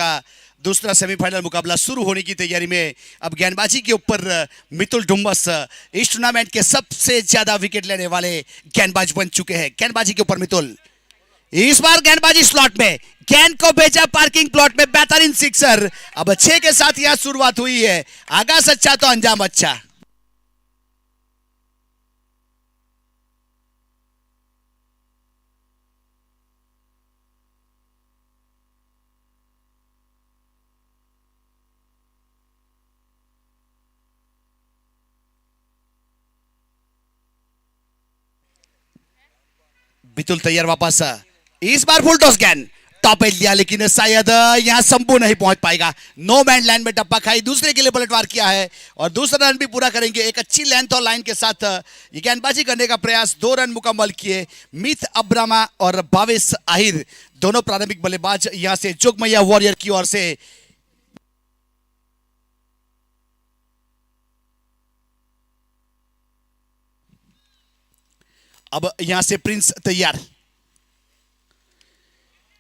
का दूसरा सेमीफाइनल मुकाबला शुरू होने की तैयारी में। अब गेंदबाजी के ऊपर मितुल डुम्बस इस टूर्नामेंट के सबसे ज्यादा विकेट लेने वाले गेंदबाज बन चुके हैं। गेंदबाजी के ऊपर मितुल, इस बार गेंदबाजी स्लॉट में गेंद को भेजा पार्किंग प्लॉट में, बेहतरीन सिक्सर। अब 6 के साथ यह शुरुआत हुई है। आगाज अच्छा तो अंजाम अच्छा। बितुल तैयार वापस, इस बार फुल टॉस गेंद टॉप एज लिया, लेकिन शायद यहां शंभू नहीं पहुंच पाएगा। नो मैन लाइन में टप्पा खाई, दूसरे के लिए पलटवार किया है और दूसरा रन भी पूरा करेंगे। एक अच्छी लेंथ और लाइन के साथ ये गेंदबाजी करने का प्रयास, 2 रन मुकम्मल किए। मीत अब्रामा और भावेश आहिर दोनों प्रारंभिक बल्लेबाज यहां से जोगमैया वॉरियर की ओर से। अब यहां से प्रिंस तैयार,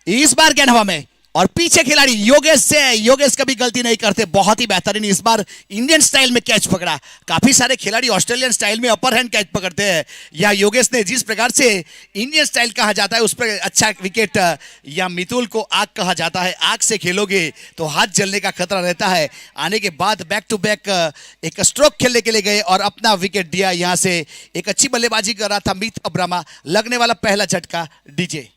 इस बार गेंद हवा में और पीछे खिलाड़ी योगेश से। योगेश कभी गलती नहीं करते, बहुत ही बेहतरीन इस बार इंडियन स्टाइल में कैच पकड़ा। काफी सारे खिलाड़ी ऑस्ट्रेलियन स्टाइल में अपर हैंड कैच पकड़ते हैं, या योगेश ने जिस प्रकार से इंडियन स्टाइल कहा जाता है उस पर अच्छा विकेट। या मितुल को आग कहा जाता है, आग से खेलोगे तो हाथ जलने का खतरा रहता है। आने के बाद बैक टू बैक एक स्ट्रोक खेलने के लिए गए और अपना विकेट दिया। यहां से एक अच्छी बल्लेबाजी कर रहा था मीत अब्रामा, लगने वाला पहला झटका डीजे।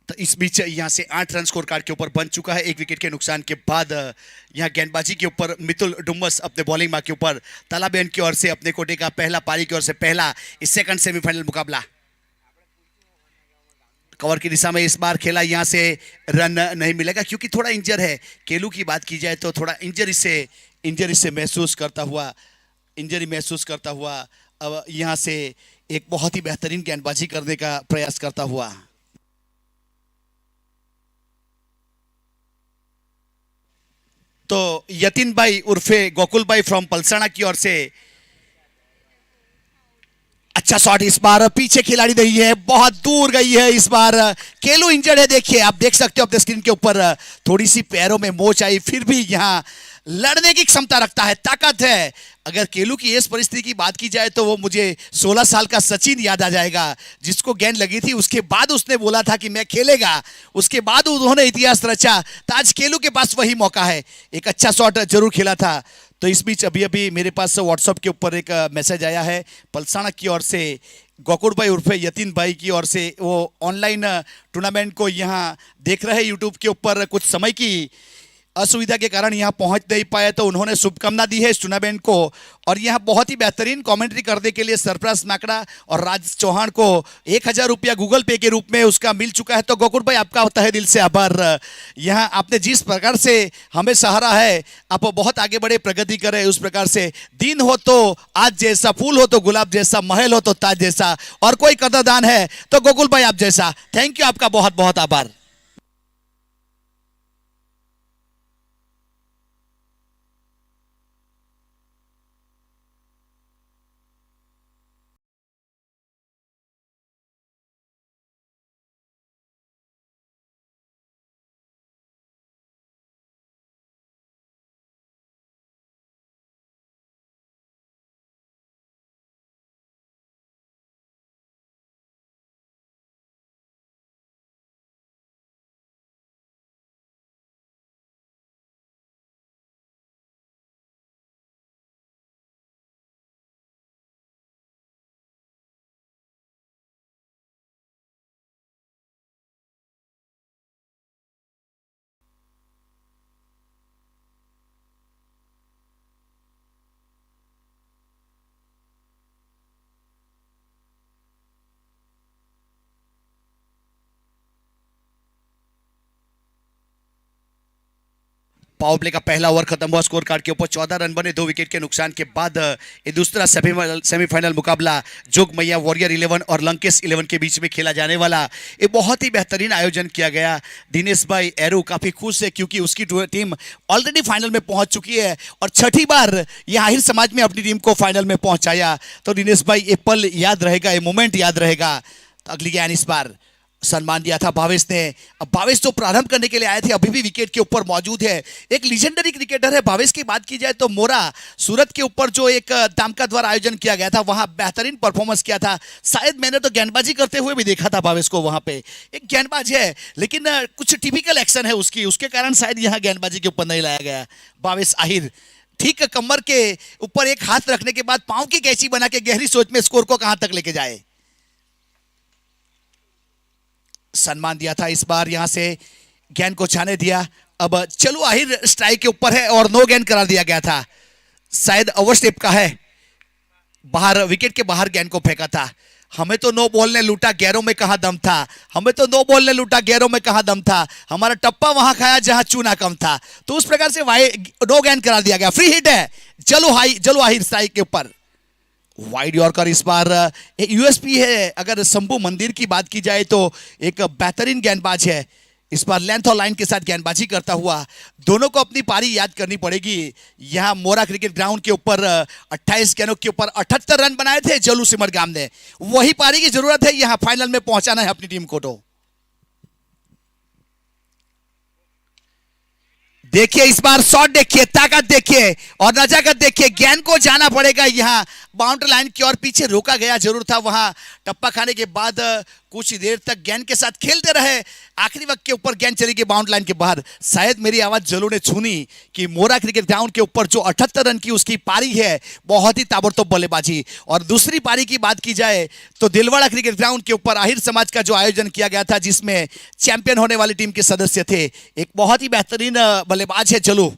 तो इस बीच यहां से 8 रन स्कोर कार्ड के ऊपर बन चुका है, 1 विकेट के नुकसान के बाद। यहां गेंदबाजी के ऊपर मितुल डुम्बस अपने बॉलिंग मार्क के ऊपर तालाबेन की ओर से अपने कोटे का पहला पारी की ओर से पहला इस सेकंड सेमीफाइनल मुकाबला कवर की दिशा में इस बार खेला। यहां से रन नहीं मिलेगा क्योंकि थोड़ा इंजर है। केलू की बात की जाए तो थोड़ा इंजरी से महसूस करता हुआ अब यहां से एक बहुत ही बेहतरीन गेंदबाजी करने का प्रयास करता हुआ। तो यतीन भाई उर्फे गोकुल भाई फ्रॉम पलसाना की ओर से अच्छा शॉट, इस बार पीछे खिलाड़ी नहीं है, बहुत दूर गई है इस बार। केलू इंजर्ड है, देखिए आप देख सकते हो अपने स्क्रीन के ऊपर, थोड़ी सी पैरों में मोच आई, फिर भी यहां लड़ने की क्षमता रखता है, ताकत है। अगर केलू की इस परिस्थिति की बात की जाए तो वो मुझे 16 साल का सचिन याद आ जाएगा, जिसको गेंद लगी थी उसके बाद उसने बोला था कि मैं खेलेगा, उसके बाद उन्होंने इतिहास रचा। तो आज केलू के पास वही मौका है, एक अच्छा शॉट जरूर खेला था। तो इस बीच अभी अभी मेरे पास व्हाट्सएप के ऊपर एक मैसेज आया है पलसाना की ओर से, गोकुल भाई उर्फे यतीन भाई की ओर से। वो ऑनलाइन टूर्नामेंट को यहाँ देख रहे हैं यूट्यूब के ऊपर, कुछ समय की असुविधा के कारण यहाँ पहुंच नहीं पाए, तो उन्होंने शुभकामना दी है इस टूर्नामेंट को। और यहाँ बहुत ही बेहतरीन कमेंट्री करने के लिए सरफराज नाकड़ा और राज चौहान को 1000 रुपया गूगल पे के रूप में उसका मिल चुका है। तो गोकुल भाई आपका तहे दिल से आभार। यहाँ आपने जिस प्रकार से हमें सहारा है, आप बहुत आगे बढ़े, प्रगति करें उस प्रकार से। दिन हो तो आज जैसा, फूल हो तो गुलाब जैसा, महल हो तो ताज जैसा, और कोई कदरदान है तो गोकुल भाई आप जैसा। थैंक यू, आपका बहुत बहुत आभार। पावर प्ले का पहला ओवर खत्म हुआ, स्कोर कार्ड के ऊपर 14 रन बने 2 विकेट के नुकसान के बाद। ये दूसरा सेमीफाइनल मुकाबला जोगमैया वॉरियर 11 और लंकेश 11 के बीच में खेला जाने वाला। ये बहुत ही बेहतरीन आयोजन किया गया। दिनेश भाई एरू काफी खुश है क्योंकि उसकी टीम ऑलरेडी फाइनल में पहुंच चुकी है और छठी बार यह आहिर समाज में अपनी टीम को फाइनल में पहुंचाया। तो दिनेश भाई ये पल याद रहेगा, ये मोमेंट याद रहेगा। तो अगली गेंद इस बार सम्मान दिया था भावेश ने। अब भावेश जो प्रारंभ करने के लिए आए थे अभी भी विकेट के ऊपर मौजूद है। एक लीजेंडरी क्रिकेटर है। भावेश की बात की जाए तो मोरा सूरत के ऊपर जो एक तामका द्वारा आयोजन किया गया था वहां बेहतरीन परफॉर्मेंस किया था। शायद मैंने तो गेंदबाजी करते हुए भी देखा था भावेश को वहां पे। एक गेंदबाज है लेकिन कुछ टिपिकल एक्शन है उसकी, उसके कारण शायद यहाँ गेंदबाजी के ऊपर नहीं लाया गया। भावेश आहिर ठीक कमर के ऊपर एक हाथ रखने के बाद पांव की कैची बना के गहरी सोच में स्कोर को कहां तक लेके जाए। सम्मान दिया था इस बार, यहां से गेंद को छाने दिया। अब चलो आहिर स्ट्राइक के ऊपर है और नो गेंद करार दिया गया था। शायद ओवरस्टेप का है, बाहर विकेट के बाहर गेंद को फेंका था। हमें तो नो बॉल ने लूटा, गैरों में कहां दम था। हमें तो नो बॉल ने लूटा, गैरों में कहां दम था। हमारा टप्पा वहां खाया जहां चूना कम था। तो उस प्रकार से नो गेंद करार दिया गया। फ्री हिट है। चलो आहिर स्ट्राइक के ऊपर। वाइड यॉर्कर इस बार यूएसपी है। अगर शंभू मंदिर की बात की जाए तो एक बेहतरीन गेंदबाज है। इस बार लेंथ और लाइन के साथ गेंदबाजी करता हुआ दोनों को अपनी पारी याद करनी पड़ेगी। यहां मोरा क्रिकेट ग्राउंड के ऊपर 28 गेंदों के ऊपर 78 रन बनाए थे जलू सिमरगाम ने। वही पारी की जरूरत है, यहां फाइनल में पहुंचाना है अपनी टीम को। तो देखिए इस बार शॉट देखिए, ताकत देखिए और नजाकत देखिए। गेंद को जाना पड़ेगा यहां बाउंड्री लाइन की और पीछे रोका गया जरूर था। वहां टप्पा खाने के बाद कुछ देर तक गेंद के साथ खेलते रहे। आखिरी वक्त के ऊपर गेंद चली गई बाउंड्री लाइन के बाहर। शायद मेरी आवाज जलू ने सुनी कि मोरा क्रिकेट ग्राउंड के ऊपर जो 78 रन की उसकी पारी है, बहुत ही ताबड़तोड़ बल्लेबाजी। और दूसरी पारी की बात की जाए तो दिलवाड़ा क्रिकेट ग्राउंड के ऊपर आहिर समाज का जो आयोजन किया गया था जिसमें चैंपियन होने वाली टीम के सदस्य थे, एक बहुत ही बेहतरीन बल्लेबाज है जलू।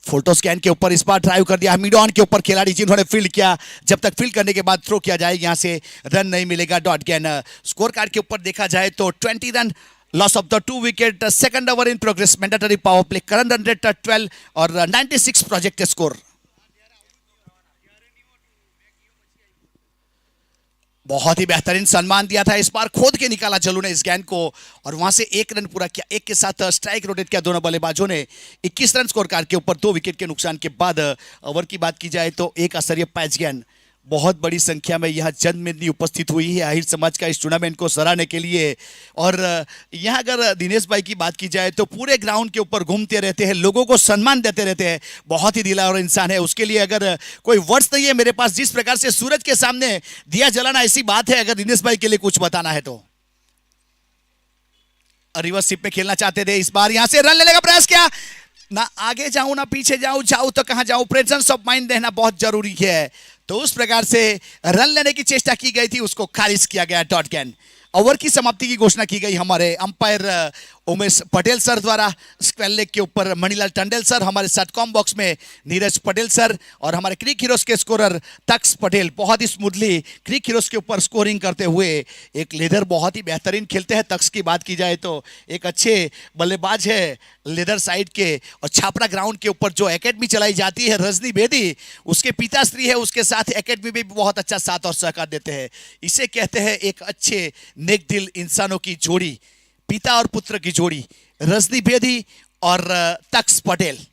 फोटो स्कैन के ऊपर इस बार ड्राइव कर दिया मिड ऑन के ऊपर खिलाड़ी जिन्होंने फील्ड किया। जब तक फील्ड करने के बाद थ्रो किया जाए यहां से रन नहीं मिलेगा। डॉट गेंद। स्कोर कार्ड के ऊपर देखा जाए तो 20 run, loss of the 2 wicket, second over in progress, mandatory power play, current run rate 12 और 96 प्रोजेक्ट स्कोर। बहुत ही बेहतरीन सम्मान दिया था इस बार। खोद के निकाला जलू ने इस गेंद को और वहां से 1 रन पूरा किया। एक के साथ स्ट्राइक रोटेट किया दोनों बल्लेबाजों ने। 21 रन स्कोर कार्ड के ऊपर 2 विकेट के नुकसान के बाद। ओवर की बात की जाए तो एक असरिया पैच गेंद। बहुत बड़ी संख्या में यहाँ जनमेदनी उपस्थित हुई है आहिर समाज का इस टूर्नामेंट को सराहने के लिए। और यहाँ अगर दिनेश भाई की बात की जाए तो पूरे ग्राउंड के ऊपर घूमते रहते हैं, लोगों को सम्मान देते रहते हैं। बहुत ही दिलावर इंसान है। उसके लिए अगर कोई वर्ड्स नहीं है मेरे पास। जिस प्रकार से सूरज के सामने दिया जलाना ऐसी बात है। अगर दिनेश भाई के लिए कुछ बताना है तो रिवर्स शिप में खेलना चाहते थे। इस बार यहां से रन लेने का प्रयास किया। ना आगे जाऊं ना पीछे जाऊं, जाऊं तो कहां जाऊं। प्रेजेंस ऑफ माइंड रहना बहुत जरूरी है। तो उस प्रकार से रन लेने की चेष्टा की गई थी, उसको खारिज किया गया। डॉट गेंद। ओवर की समाप्ति की घोषणा की गई हमारे अंपायर उमेश पटेल सर द्वारा। स्क्वेयर लेग के ऊपर मणिलाल टंडेल सर, हमारे सटकॉम बॉक्स में नीरज पटेल सर और हमारे क्रिक हीरोज के स्कोरर तक्ष पटेल बहुत ही स्मूथली क्रिक हीरोज के ऊपर स्कोरिंग करते हुए। एक लेदर बहुत ही बेहतरीन खेलते हैं। तक्ष की बात की जाए तो एक अच्छे बल्लेबाज है लेदर साइड के। और छापरा ग्राउंड के ऊपर जो एकेडमी चलाई जाती है रजनी बेदी, उसके पिताश्री है, उसके साथ एकेडमी भी बहुत अच्छा साथ और सहकार देते हैं। इसे कहते हैं एक अच्छे नेक दिल इंसानों की जोड़ी, पिता और पुत्र की जोड़ी, रजनी बेदी और Taksh Patel.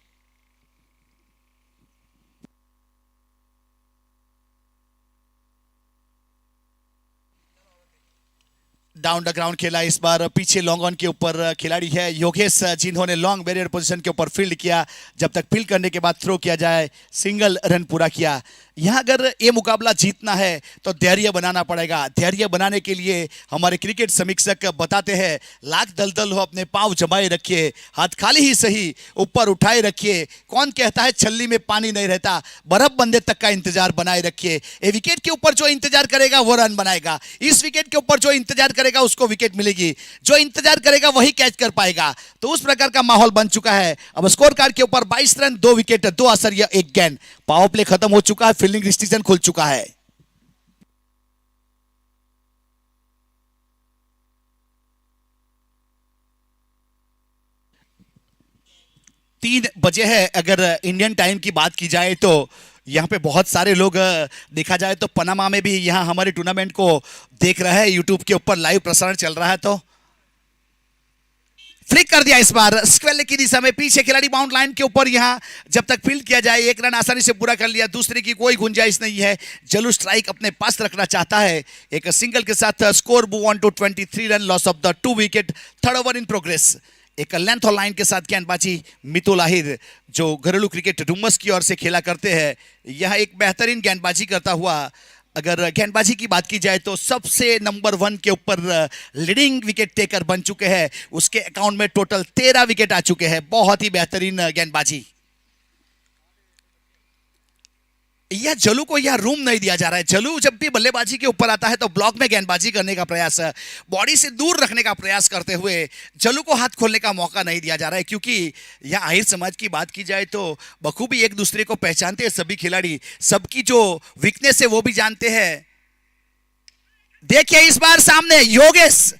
Down the ground खेला इस बार। पीछे लॉन्ग ऑन के ऊपर खिलाड़ी है योगेश जिन्होंने लॉन्ग बैरियर पोजीशन के ऊपर फील्ड किया। जब तक फील्ड करने के बाद थ्रो किया जाए सिंगल रन पूरा किया। यहाँ अगर ये मुकाबला जीतना है तो धैर्य बनाना पड़ेगा। धैर्य बनाने के लिए हमारे क्रिकेट समीक्षक बताते हैं लाख दलदल हो अपने पांव जमाए रखिए, हाथ खाली ही सही ऊपर उठाए रखिए। कौन कहता है छल्ली में पानी नहीं रहता, बर्फ बंदे तक का इंतजार बनाए रखिए। ये विकेट के ऊपर जो इंतजार करेगा वो रन बनाएगा। इस विकेट के ऊपर जो इंतजार करेगा उसको विकेट मिलेगी, जो इंतजार करेगा वही कैच कर पाएगा। तो उस प्रकार का माहौल बन चुका है। अब स्कोर कार्ड के ऊपर 22 रन 2 विकेट 2 असरिया 1 गेंद। पावर प्ले खत्म हो चुका है, फील्डिंग रिस्ट्रिक्शन खुल चुका है। 3 बजे है अगर इंडियन टाइम की बात की जाए तो। यहाँ पे बहुत सारे लोग देखा जाए तो पनामा में भी यहाँ हमारे टूर्नामेंट को देख रहे हैं, यूट्यूब के ऊपर लाइव प्रसारण चल रहा है। तो फ्लिक कर दिया इस बार स्क्वेल की दिशा में, पीछे खिलाड़ी बाउंड लाइन के ऊपर। यहां जब तक फील्ड किया जाए 1 रन आसानी से पूरा कर लिया, दूसरे की कोई गुंजाइश नहीं है। जलू स्ट्राइक अपने पास रखना चाहता है, एक सिंगल के साथ score move on to 23 run, loss of the 2 wicket, third over in progress. एक लेंथ और लाइन के साथ गेंदबाजी मितुल आहिर जो घरेलू क्रिकेट डुमस की ओर से खेला करते हैं, यह एक बेहतरीन गेंदबाजी करता हुआ। अगर गेंदबाजी की बात की जाए तो सबसे नंबर 1 के ऊपर लीडिंग विकेट टेकर बन चुके हैं, उसके अकाउंट में टोटल 13 विकेट आ चुके हैं। बहुत ही बेहतरीन गेंदबाजी। यह जलू को यह रूम नहीं दिया जा रहा है। जलू जब भी बल्लेबाजी के ऊपर आता है तो ब्लॉक में गेंदबाजी करने का प्रयास, बॉडी से दूर रखने का प्रयास करते हुए जलू को हाथ खोलने का मौका नहीं दिया जा रहा है, क्योंकि यह आहिर समाज की बात की जाए तो बखूबी एक दूसरे को पहचानते हैं सभी खिलाड़ी, सबकी जो वीकनेस है वो भी जानते हैं। देखिए इस बार सामने योगेश,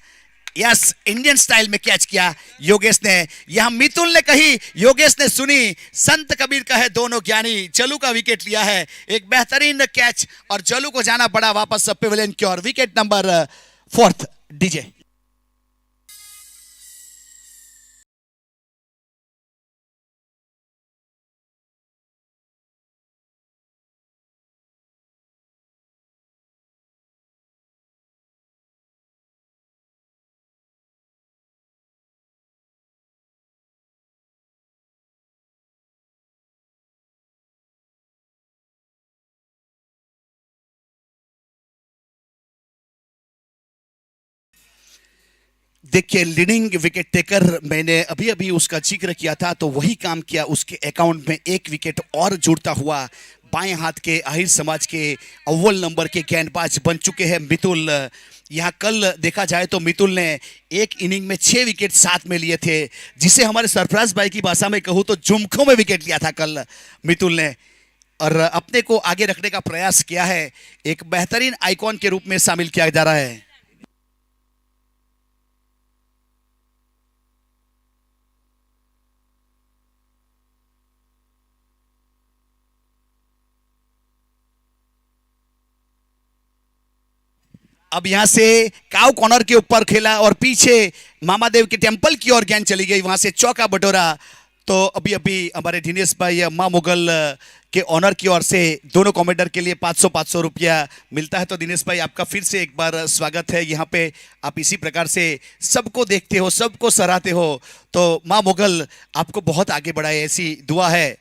यस इंडियन स्टाइल में कैच किया योगेश ने। यहां मितुल ने कही, योगेश ने सुनी, संत कबीर का है दोनों ज्ञानी। जलू का विकेट लिया है, एक बेहतरीन कैच, और जलू को जाना पड़ा वापस पेविलियन की ओर। Wicket number 4 DJ. देखिए लीडिंग विकेट टेकर, मैंने अभी अभी उसका जिक्र किया था तो वही काम किया, उसके अकाउंट में 1 विकेट और जुड़ता हुआ। बाएं हाथ के आहिर समाज के अव्वल नंबर के गेंदबाज बन चुके हैं मितुल। यहाँ कल देखा जाए तो मितुल ने एक इनिंग में 6 विकेट साथ में लिए थे, जिसे हमारे सरफराज भाई की भाषा में कहूँ तो झुमकों में विकेट लिया था कल मितुल ने, और अपने को आगे रखने का प्रयास किया है। एक बेहतरीन आइकॉन के रूप में शामिल किया जा रहा है। अब यहां से काउ कॉर्नर के ऊपर खेला और पीछे मामादेव के टेंपल की ओर गेंद चली गई, वहां से चौका बटोरा। तो अभी अभी हमारे दिनेश भाई मां मुगल के ऑनर की ओर से दोनों कमेंटर के लिए 500 रुपया मिलता है। तो दिनेश भाई आपका फिर से एक बार स्वागत है यहाँ पे। आप इसी प्रकार से सबको देखते हो, सबको सराहते हो, तो मां मुगल आपको बहुत आगे बढ़ाए, ऐसी दुआ है।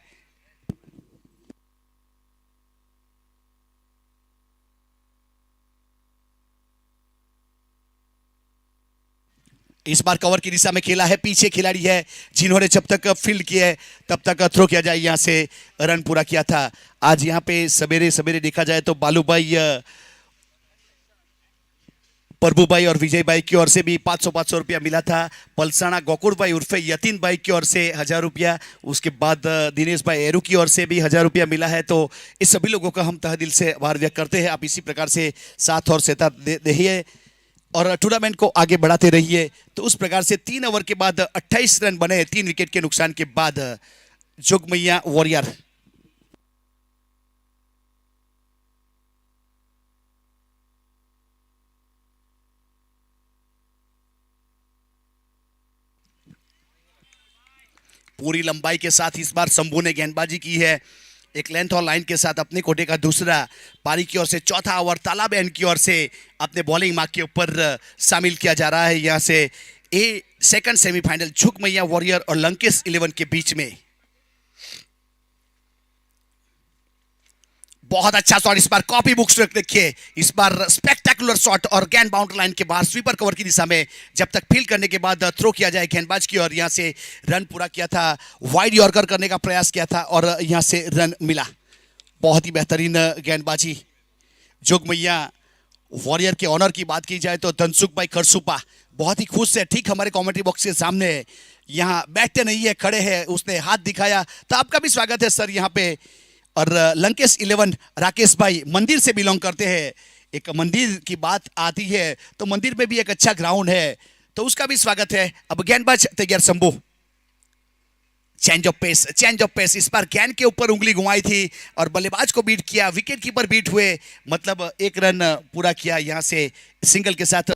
इस बार कवर की दिशा में खेला है, पीछे खिलाड़ी है जिन्होंने जब तक फील्ड किया है तब तक थ्रो किया जाए यहां से रन पूरा किया था। आज यहां पे सवेरे सवेरे देखा जाए तो बालू भाई, प्रभु भाई और विजय भाई की ओर से भी 500 रुपया मिला था। पलसाना गोकुल भाई उर्फे यतीन भाई की ओर से 1000 रुपया, उसके बाद दिनेश भाई एरू की ओर से भी 1000 रुपया मिला है। तो इस सभी लोगों का हम तहे दिल से आभार व्यक्त करते हैं। आप इसी प्रकार से साथ और सहता रहिए और टूर्नामेंट को आगे बढ़ाते रहिए। तो उस प्रकार से 3 ओवर के बाद 28 रन बने 3 विकेट के नुकसान के बाद। जोगमैया वॉरियर पूरी लंबाई के साथ इस बार शंभू ने गेंदबाजी की है, एक लेंथ और लाइन के साथ अपने कोटे का दूसरा पारी की ओर से चौथा ओवर तालाब एंड की ओर से अपने बॉलिंग मार्क के ऊपर शामिल किया जा रहा है। यहां से सेकंड सेमीफाइनल झुकमैया वॉरियर और लंकेश 11 के बीच में। बहुत अच्छा शॉट इस बार, कॉपी बुक्स देखिए इस बार स्पेक्टेकुलर शॉट, और गेंद बाउंड्री लाइन के बाहर स्वीपर कवर की दिशा में जब तक फील्ड करने के बाद थ्रो किया जाए गेंदबाज की, और यहां से रन पूरा किया था। वाइड यॉर्कर करने का प्रयास किया था और यहां से रन मिला। बहुत ही बेहतरीन गेंदबाजी। जोगमैया वॉरियर के ऑनर की बात की जाए तो धनसुख भाई खरसुपा बहुत ही खुश है, ठीक हमारे कमेंट्री बॉक्स के सामने यहाँ बैठते नहीं है, खड़े हैं, उसने हाथ दिखाया। तो आपका भी स्वागत है सर यहाँ पे। और लंकेश 11 राकेश भाई मंदिर से बिलोंग करते हैं, एक मंदिर की बात आती है तो मंदिर में भी एक अच्छा ग्राउंड है, तो उसका भी स्वागत है। अब गेंदबाज तैयार शंभू, चेंज ऑफ पेस इस बार गेंद के ऊपर उंगली घुमाई थी और बल्लेबाज को बीट किया, विकेट कीपर बीट हुए, मतलब एक रन पूरा किया यहां से सिंगल के साथ।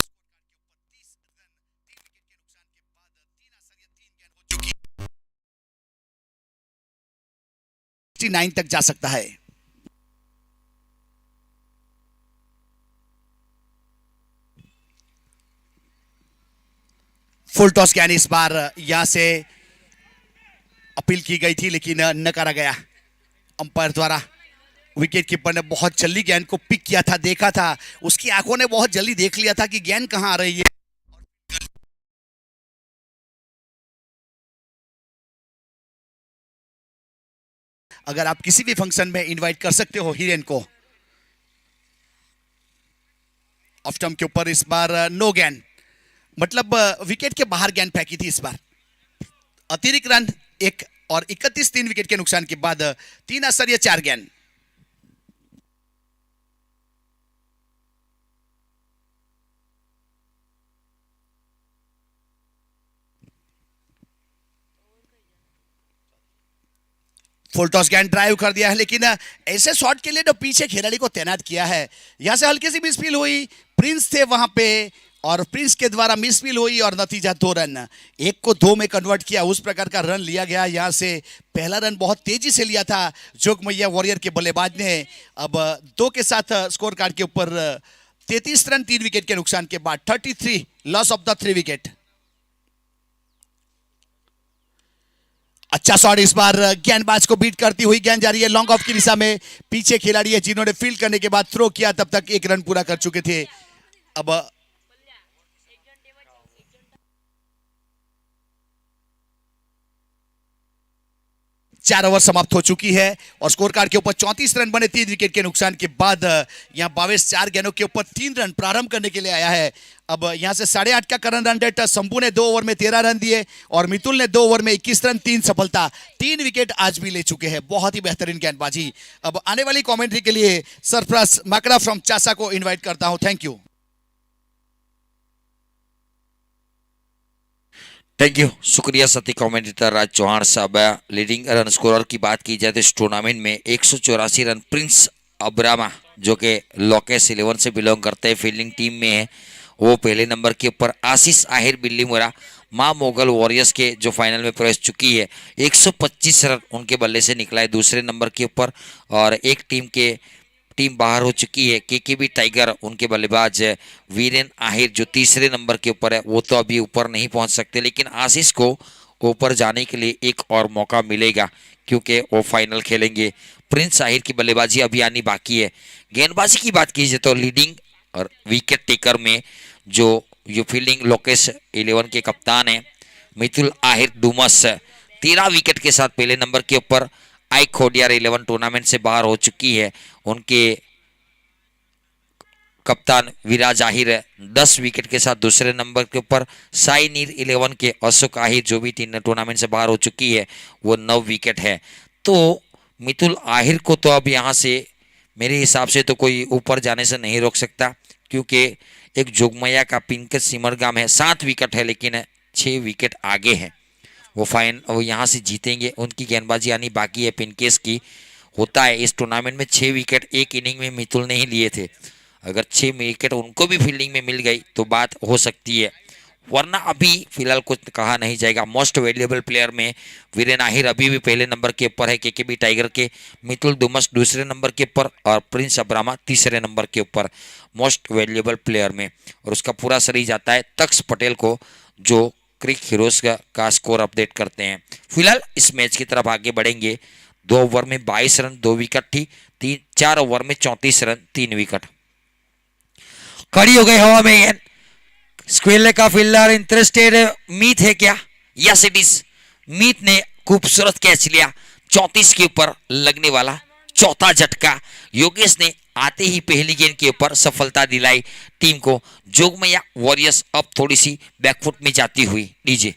69 तक जा सकता है। फुल टॉस गेंद इस बार यहां से अपील की गई थी लेकिन नकारा गया अंपायर द्वारा। विकेट कीपर ने बहुत जल्दी गेंद को पिक किया था, देखा था, उसकी आंखों ने बहुत जल्दी देख लिया था कि गेंद कहां आ रही है। अगर आप किसी भी फंक्शन में इनवाइट कर सकते हो हिरेन को। ऑफ स्टंप के ऊपर इस बार नो गेंद, मतलब विकेट के बाहर गेंद फेंकी थी इस बार। अतिरिक्त रन एक और 31 तीन विकेट के नुकसान के बाद 3 आश्चर्य 4 गेंद। फुल टॉस गेंद ड्राइव कर दिया है लेकिन ऐसे शॉट के लिए जो पीछे खिलाड़ी को तैनात किया है, यहां से हल्की सी मिसफील हुई, प्रिंस थे वहां पे और प्रिंस के द्वारा मिसफील हुई और नतीजा 2 रन, एक को 2 में कन्वर्ट किया, उस प्रकार का रन लिया गया। यहां से पहला रन बहुत तेजी से लिया था जोगमैया वॉरियर के बल्लेबाज ने। अब 2 के साथ स्कोर कार्ड के ऊपर 33 रन 3 विकेट के नुकसान के बाद 33 लॉस ऑफ द 3 विकेट। अच्छा शॉट इस बार गेंदबाज को बीट करती हुई गेंद जा रही है लॉन्ग ऑफ की दिशा में। पीछे खिलाड़ी है जिन्होंने फील्ड करने के बाद थ्रो किया, तब तक 1 रन पूरा कर चुके थे। अब 4 ओवर समाप्त हो चुकी है और स्कोर कार्ड के ऊपर 34 रन बने 3 विकेट के नुकसान के बाद। यहां 22 4 गेंदों के ऊपर 3 रन प्रारंभ करने के लिए आया है। अब यहां से 8.5 का करंट रन रेट, शंभू ने 2 ओवर में 13 रन दिए और मितुल ने 2 ओवर में 21 रन, 3 सफलता, 3 विकेट आज भी ले चुके हैं। बहुत ही बेहतरीन गेंदबाजी। अब आने वाली कमेंट्री के लिए सरफराज माकड़ा फ्रॉम चासा को इन्वाइट करता हूं। Thank you. थैंक यू, शुक्रिया सती कमेंटेटर राज चौहान साहब। लीडिंग रन स्कोरर की बात की जाए तो इस टूर्नामेंट में 184 रन प्रिंस अब्रामा जो कि लोकेश 11 से बिलोंग करते हैं, फील्डिंग टीम में है, वो पहले नंबर के ऊपर। आशीष आहिर बिल्लीमोरा माँ मोगल वॉरियर्स के जो फाइनल में प्रवेश चुकी है, 125 रन उनके बल्ले से निकला है दूसरे नंबर के ऊपर। और एक टीम बाहर हो चुकी है केकेबी टाइगर, उनके बल्लेबाज वीरेन आहिर जो तीसरे नंबर के ऊपर है, वो तो अभी ऊपर नहीं पहुंच सकते, लेकिन आशीष को ऊपर जाने के लिए एक और मौका मिलेगा क्योंकि वो फाइनल खेलेंगे। प्रिंस आहिर की बल्लेबाजी अभी आनी बाकी है। गेंदबाजी की बात कीजिए तो लीडिंग और विकेट टेकर में जो फील्डिंग लोकेश 11 के कप्तान है मितुल आहिर डुमस 13 विकेट के साथ पहले नंबर के ऊपर। आई खोडियार 11 टूर्नामेंट से बाहर हो चुकी है, उनके कप्तान विराज आहिर 10 विकेट के साथ दूसरे नंबर के ऊपर। साई नीर 11 के अशोक आहिर जो भी 3 टूर्नामेंट से बाहर हो चुकी है, वो 9 विकेट है। तो मितुल आहिर को तो अब यहाँ से मेरे हिसाब से तो कोई ऊपर जाने से नहीं रोक सकता क्योंकि एक जोगमैया का पिंकज सिमरगाम है, 7 विकेट है लेकिन 6 विकेट आगे है। वो यहाँ से जीतेंगे, उनकी गेंदबाजी आनी बाकी है। पिनकेस की होता है इस टूर्नामेंट में 6 विकेट एक इनिंग में मितुल ने ही लिए थे, अगर 6 विकेट उनको भी फील्डिंग में मिल गई तो बात हो सकती है, वरना अभी फिलहाल कुछ कहा नहीं जाएगा। मोस्ट वैल्यूएबल प्लेयर में वीरेन आहिर अभी भी पहले नंबर के ऊपर है केकेबी टाइगर के, मितुल दुमस दूसरे नंबर के ऊपर और प्रिंस अब्रामा तीसरे नंबर के ऊपर मोस्ट वैल्यूएबल प्लेयर में। और उसका पूरा श्रेय जाता है तक्ष पटेल को जो क्रिक हीरोज का स्कोर अपडेट करते हैं। फिलहाल इस मैच की तरफ आगे बढ़ेंगे। 2 ओवर में 22 रन 2 विकेट थी, 4 ओवर में 34 रन 3 विकेट। खड़ी हो गई हवा में गेंद, स्क्वेले का फील्डर इंटरेस्टेड, मीत है क्या? यस इट इज, मीत ने खूबसूरत कैच लिया, 34 के ऊपर लगने वाला चौथा झटका। योगेश ने आते ही पहली गेंद के ऊपर सफलता दिलाई टीम को। जोगमैया वॉरियर्स अब थोड़ी सी बैकफुट में जाती हुई। DJ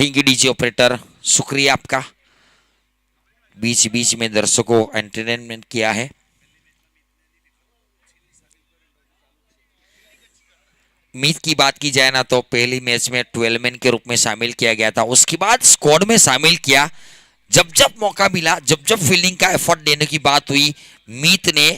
thank you DJ operator, शुक्रिया आपका, बीच बीच में दर्शकों को एंटरटेनमेंट किया है। मीत की बात की जाए ना तो पहली मैच में 12 मैन के रूप में शामिल किया गया था, उसके बाद स्क्वाड में शामिल किया। जब जब मौका मिला, जब जब फील्डिंग का एफर्ट देने की बात हुई, मीत ने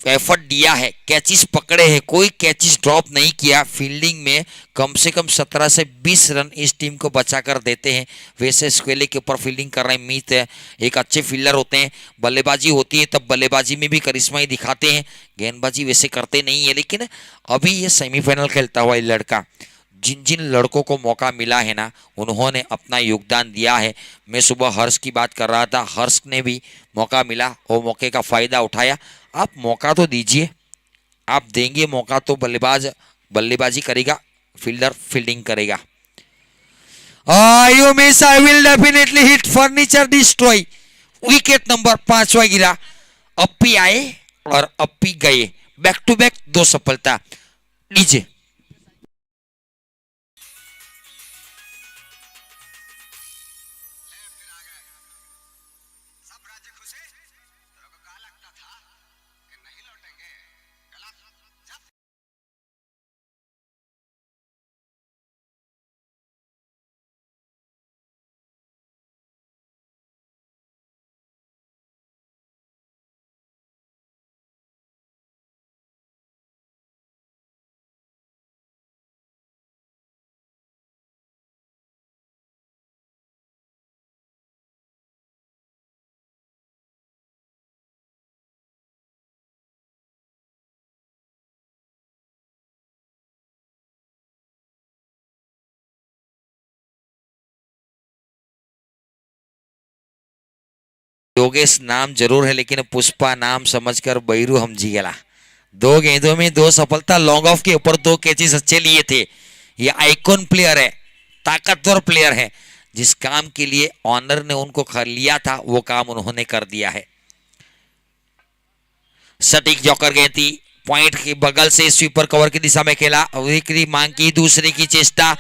एफर्ट दिया है, कैचेस पकड़े हैं, कोई कैचेस ड्रॉप नहीं किया। फील्डिंग में कम से कम 17 से 20 रन इस टीम को बचा कर देते हैं। वैसे स्क्वेले के ऊपर फील्डिंग कर रहे हैं मीत है, एक अच्छे फील्डर होते हैं। बल्लेबाजी होती है तब बल्लेबाजी में भी करिश्मा ही दिखाते हैं, गेंदबाजी वैसे करते नहीं है। लेकिन अभी ये सेमीफाइनल खेलता हुआ ये लड़का, जिन जिन लड़कों को मौका मिला है ना, उन्होंने अपना योगदान दिया है। मैं सुबह हर्ष की बात कर रहा था, हर्ष ने भी मौका मिला, वो मौके का फायदा उठाया। आप मौका तो दीजिए, आप देंगे मौका तो बल्लेबाज बल्लेबाजी करेगा, फील्डर फील्डिंग करेगा। You miss, I will definitely hit furniture destroy. Wicket number 5वां गिरा, अप्पी आए और अप्पी गए, बैक टू बैक 2 सफलता। लीजिए योगेश नाम जरूर है लेकिन पुष्पा नाम समझकर बैरू हम जी गला। 2 गेंदों में 2 सफलता, लॉन्ग ऑफ के ऊपर 2 कैचेस अच्छे लिए थे। ये आइकॉन प्लेयर है, ताकतवर प्लेयर है, जिस काम के लिए ऑनर ने उनको लिया था वो काम उन्होंने कर दिया है। सटीक जॉकर गई थी, पॉइंट के बगल से स्वीपर कवर की दिशा में खेला, विक्री मांग की, दूसरे की चेष्टा।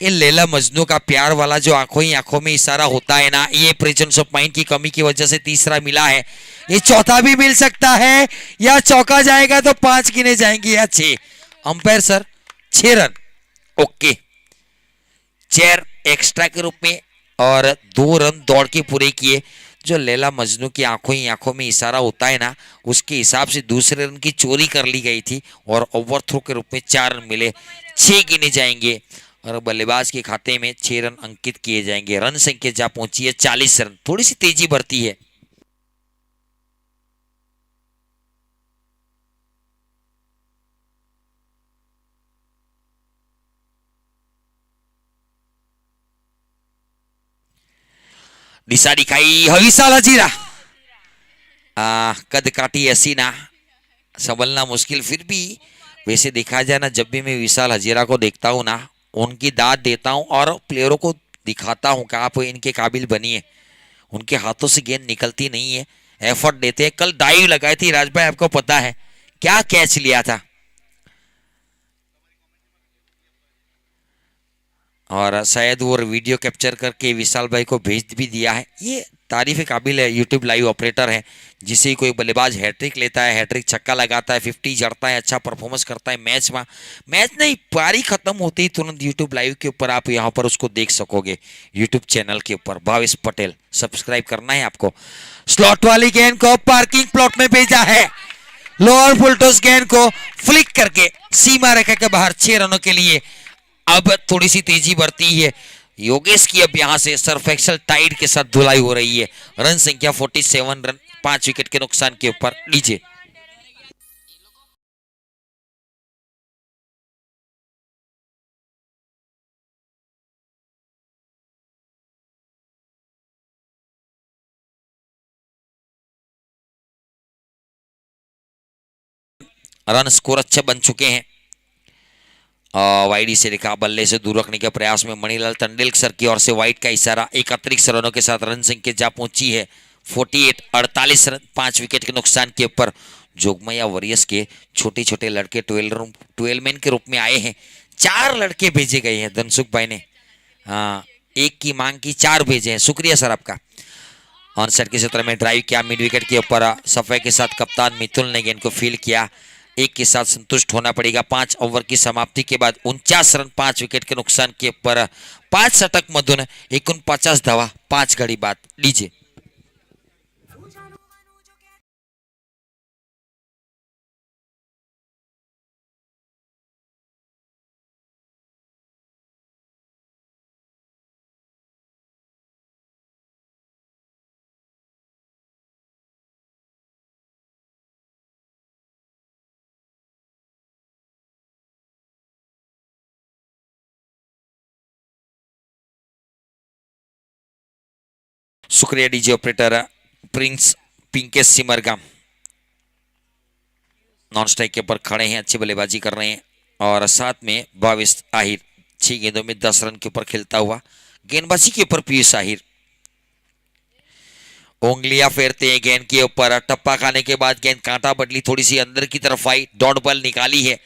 ये लैला मजनू का प्यार वाला जो आंखों ही आंखों में इशारा होता है ना, ये प्रेजेंस ऑफ माइंड की कमी की वजह से तीसरा मिला है। ये चौथा भी मिल सकता है, या चौका जाएगा तो 5 गिने जाएंगे या 6। Umpire sir 6 run, okay. 4 extra के रूप में और 2 रन दौड़ के पूरे किए। जो लैला मजनू की आंखों ही आंखों में इशारा होता है ना, उसके हिसाब से दूसरे रन की चोरी कर ली गई थी और ओवरथ्रो के रूप में 4 रन मिले, 6 गिने जाएंगे और बल्लेबाज के खाते में 6 रन अंकित किए जाएंगे। रन संख्या जा पहुंची है 40 रन, थोड़ी सी तेजी बढ़ती है। दिशा दिखाई विशाल हजीरा, कद काटी हसीना, संभलना मुश्किल। फिर भी वैसे देखा जाए ना, जब भी मैं विशाल हजीरा को देखता हूँ ना, उनकी दाद देता हूँ और प्लेयरों को दिखाता हूँ कि आप इनके काबिल बनिए। उनके हाथों से गेंद निकलती नहीं है, एफर्ट देते हैं। कल डाइव लगाई थी राज भाई, आपको पता है क्या कैच लिया था, और शायद वो वीडियो कैप्चर करके विशाल भाई को भेज भी दिया है। ये तारीफ काबिल है, यूट्यूब लाइव ऑपरेटर है। जिसे कोई बल्लेबाज हैट्रिक लेता है, हैट्रिक छक्का लगाता है, 50 जड़ता है, अच्छा परफॉर्मेंस करता है मैच में, मैच नहीं पारी खत्म होती ही तुरंत यूट्यूब लाइव के ऊपर आप यहाँ पर उसको देख सकोगे, यूट्यूब चैनल के ऊपर। भावेश पटेल, सब्सक्राइब करना है आपको। स्लॉट वाली गेंद को पार्किंग प्लॉट में भेजा है, लोअर फुलटॉस गेंद को फ्लिक करके सीमा रेखा के बाहर 6 रनों के लिए। अब थोड़ी सी तेजी बढ़ती है योगेश की, अब यहां से सरफेक्सल टाइड के साथ धुलाई हो रही है। रन संख्या 47 रन, 5 विकेट के नुकसान के ऊपर। लीजिए रन स्कोर अच्छे बन चुके हैं। वाइडी से लिखा, बल्ले से दूर रखने के प्रयास में मणिलाल तेंदुलकर की ओर से वाइड का इशारा। 31 रनों के साथ रन संख्या जा पहुंची है 48 रन, 5 विकेट के नुकसान के ऊपर। जोगमैया वॉरियर्स के छोटे छोटे लड़के 12 मैन के रूप में आए हैं। 4 लड़के भेजे गए हैं धनसुख भाई ने। हाँ, एक की मांग की 4 भेजे हैं, शुक्रिया सर आपका। ऑन सेट के क्षेत्र में ड्राइव किया, मिड विकेट के ऊपर सफाई के साथ कप्तान मितुल ने गेंद को फील किया। एक के साथ संतुष्ट होना पड़ेगा। 5 ओवर की समाप्ति के बाद 49 रन 5 विकेट के नुकसान के ऊपर 5 शतक मधुन 49 धावा 5 घड़ी बाद। लीजिए शुक्रिया DJ operator Prince Pinkesh Simarga. Non strike के ऊपर खड़े हैं, अच्छी बल्लेबाजी कर रहे हैं और साथ में भावेश आहिर 6 गेंदों में 10 रन के ऊपर खेलता हुआ। गेंदबाजी के ऊपर पीयूष आहिर उंगलियां फेरते हैं गेंद के ऊपर। टप्पा खाने के बाद गेंद कांटा बदली, थोड़ी सी अंदर की तरफ आई, डॉट बॉल निकाली है।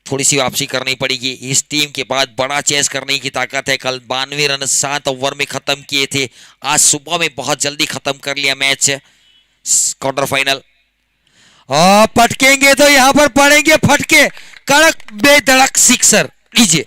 थोड़ी सी वापसी करनी पड़ेगी। इस टीम के बाद बड़ा चेस करने की ताकत है। कल 92 रन 7 ओवर में खत्म किए थे, आज सुबह में बहुत जल्दी खत्म कर लिया मैच। क्वार्टर फाइनल पटकेंगे तो यहां पर पड़ेंगे फटके, कड़क बेधड़क सिक्सर। लीजिए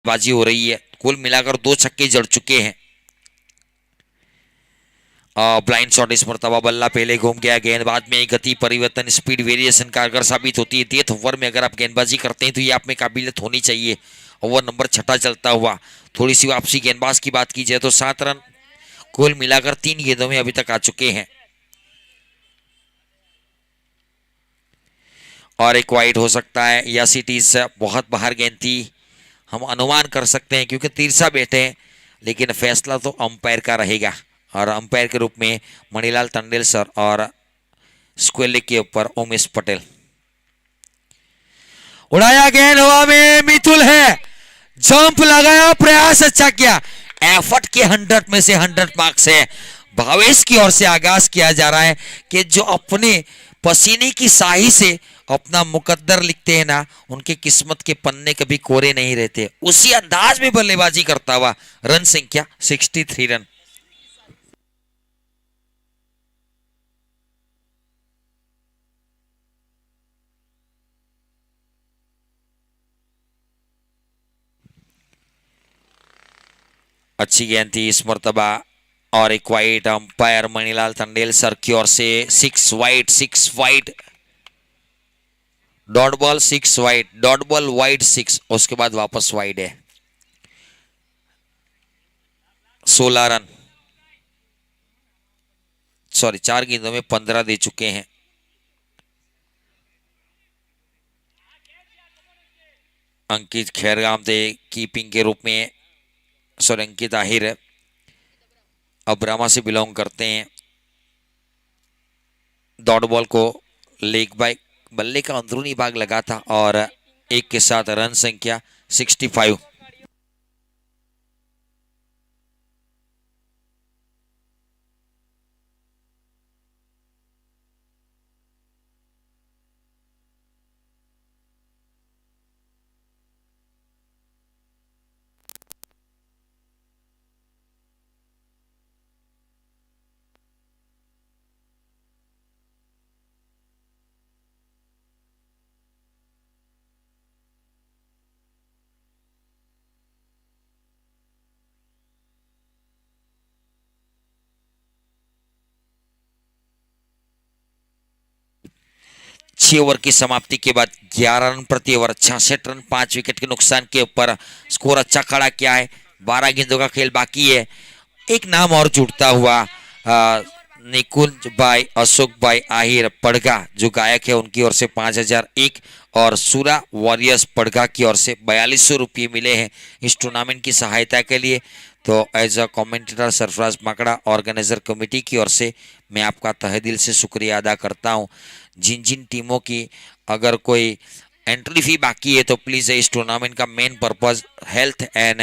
बाजी हो रही है। कुल मिलाकर 2 छक्के जड़ चुके हैं। ब्लाइंड शॉट इस मरतबा बल्ला पहले घूम गया। गेंद बाद में गति परिवर्तन स्पीड वेरिएशन कारगर साबित होती है। 10 ओवर में अगर आप गेंदबाजी करते हैं तो ये आप में काबिलियत होनी चाहिए। ओवर नंबर 6 चलता हुआ, थोड़ी सी वापसी गेंदबाज की बात की जाए तो 7 रन कुल मिलाकर 3 गेंदों में अभी तक आ चुके हैं और एक वाइड हो सकता है या सिटीज बहुत बाहर गेंद थी, हम अनुमान कर सकते हैं क्योंकि तिरछा बैठे हैं, लेकिन फैसला तो अंपायर का रहेगा और अंपायर के रूप में मणिलाल टंडेल सर और स्क्वेयर लेग के ऊपर उमेश पटेल। उड़ाया गेंद हवा में, मितुल है, जंप लगाया, प्रयास अच्छा किया। एफर्ट के 100 में से 100 मार्क्स है। भावेश की ओर से आगाज किया जा रहा है कि जो अपने पसीने की स्याही से अपना मुकद्दर लिखते हैं ना, उनके किस्मत के पन्ने कभी कोरे नहीं रहते। उसी अंदाज में बल्लेबाजी करता हुआ रन संख्या 63 रन। अच्छी गेंद थी इस मर्तबा और एक wide. Umpire Manilal Tandel sir की ओर से 6 wide 6 wide, dot ball 6 wide, dot ball wide 6, उसके बाद वापस वाइड है। 16 रन, सॉरी 4 गेंदों में 15 दे चुके हैं। अंकित खैरगाम थे कीपिंग के रूप में, सॉरी अंकित आहिर अब्रामा से बिलोंग करते हैं। डॉट बॉल को लेग बाय बल्ले का अंदरूनी भाग लगा था और एक के साथ रन संख्या 65। 6 ओवर की समाप्ति के बाद 11 रन प्रति ओवर, 66 रन 5 विकेट के नुकसान के ऊपर स्कोर अच्छा खड़ा किया है। 12 गेंदों का खेल बाकी है। एक नाम और जुड़ता हुआ निकुंज भाई अशोक भाई आहिर पड़गा जो गायक है, उनकी ओर से 5001 और सूरा वॉरियर्स पड़गा की ओर से 4200 रुपये मिले हैं इस टूर्नामेंट की सहायता के लिए। तो as a commentator Sarfaraz Makda organiser committee की ओर से मैं आपका तहे दिल से शुक्रिया अदा करता हूं। जिन जिन टीमों की अगर कोई एंट्री फी बाकी है तो प्लीज़ इस टूर्नामेंट का main purpose health and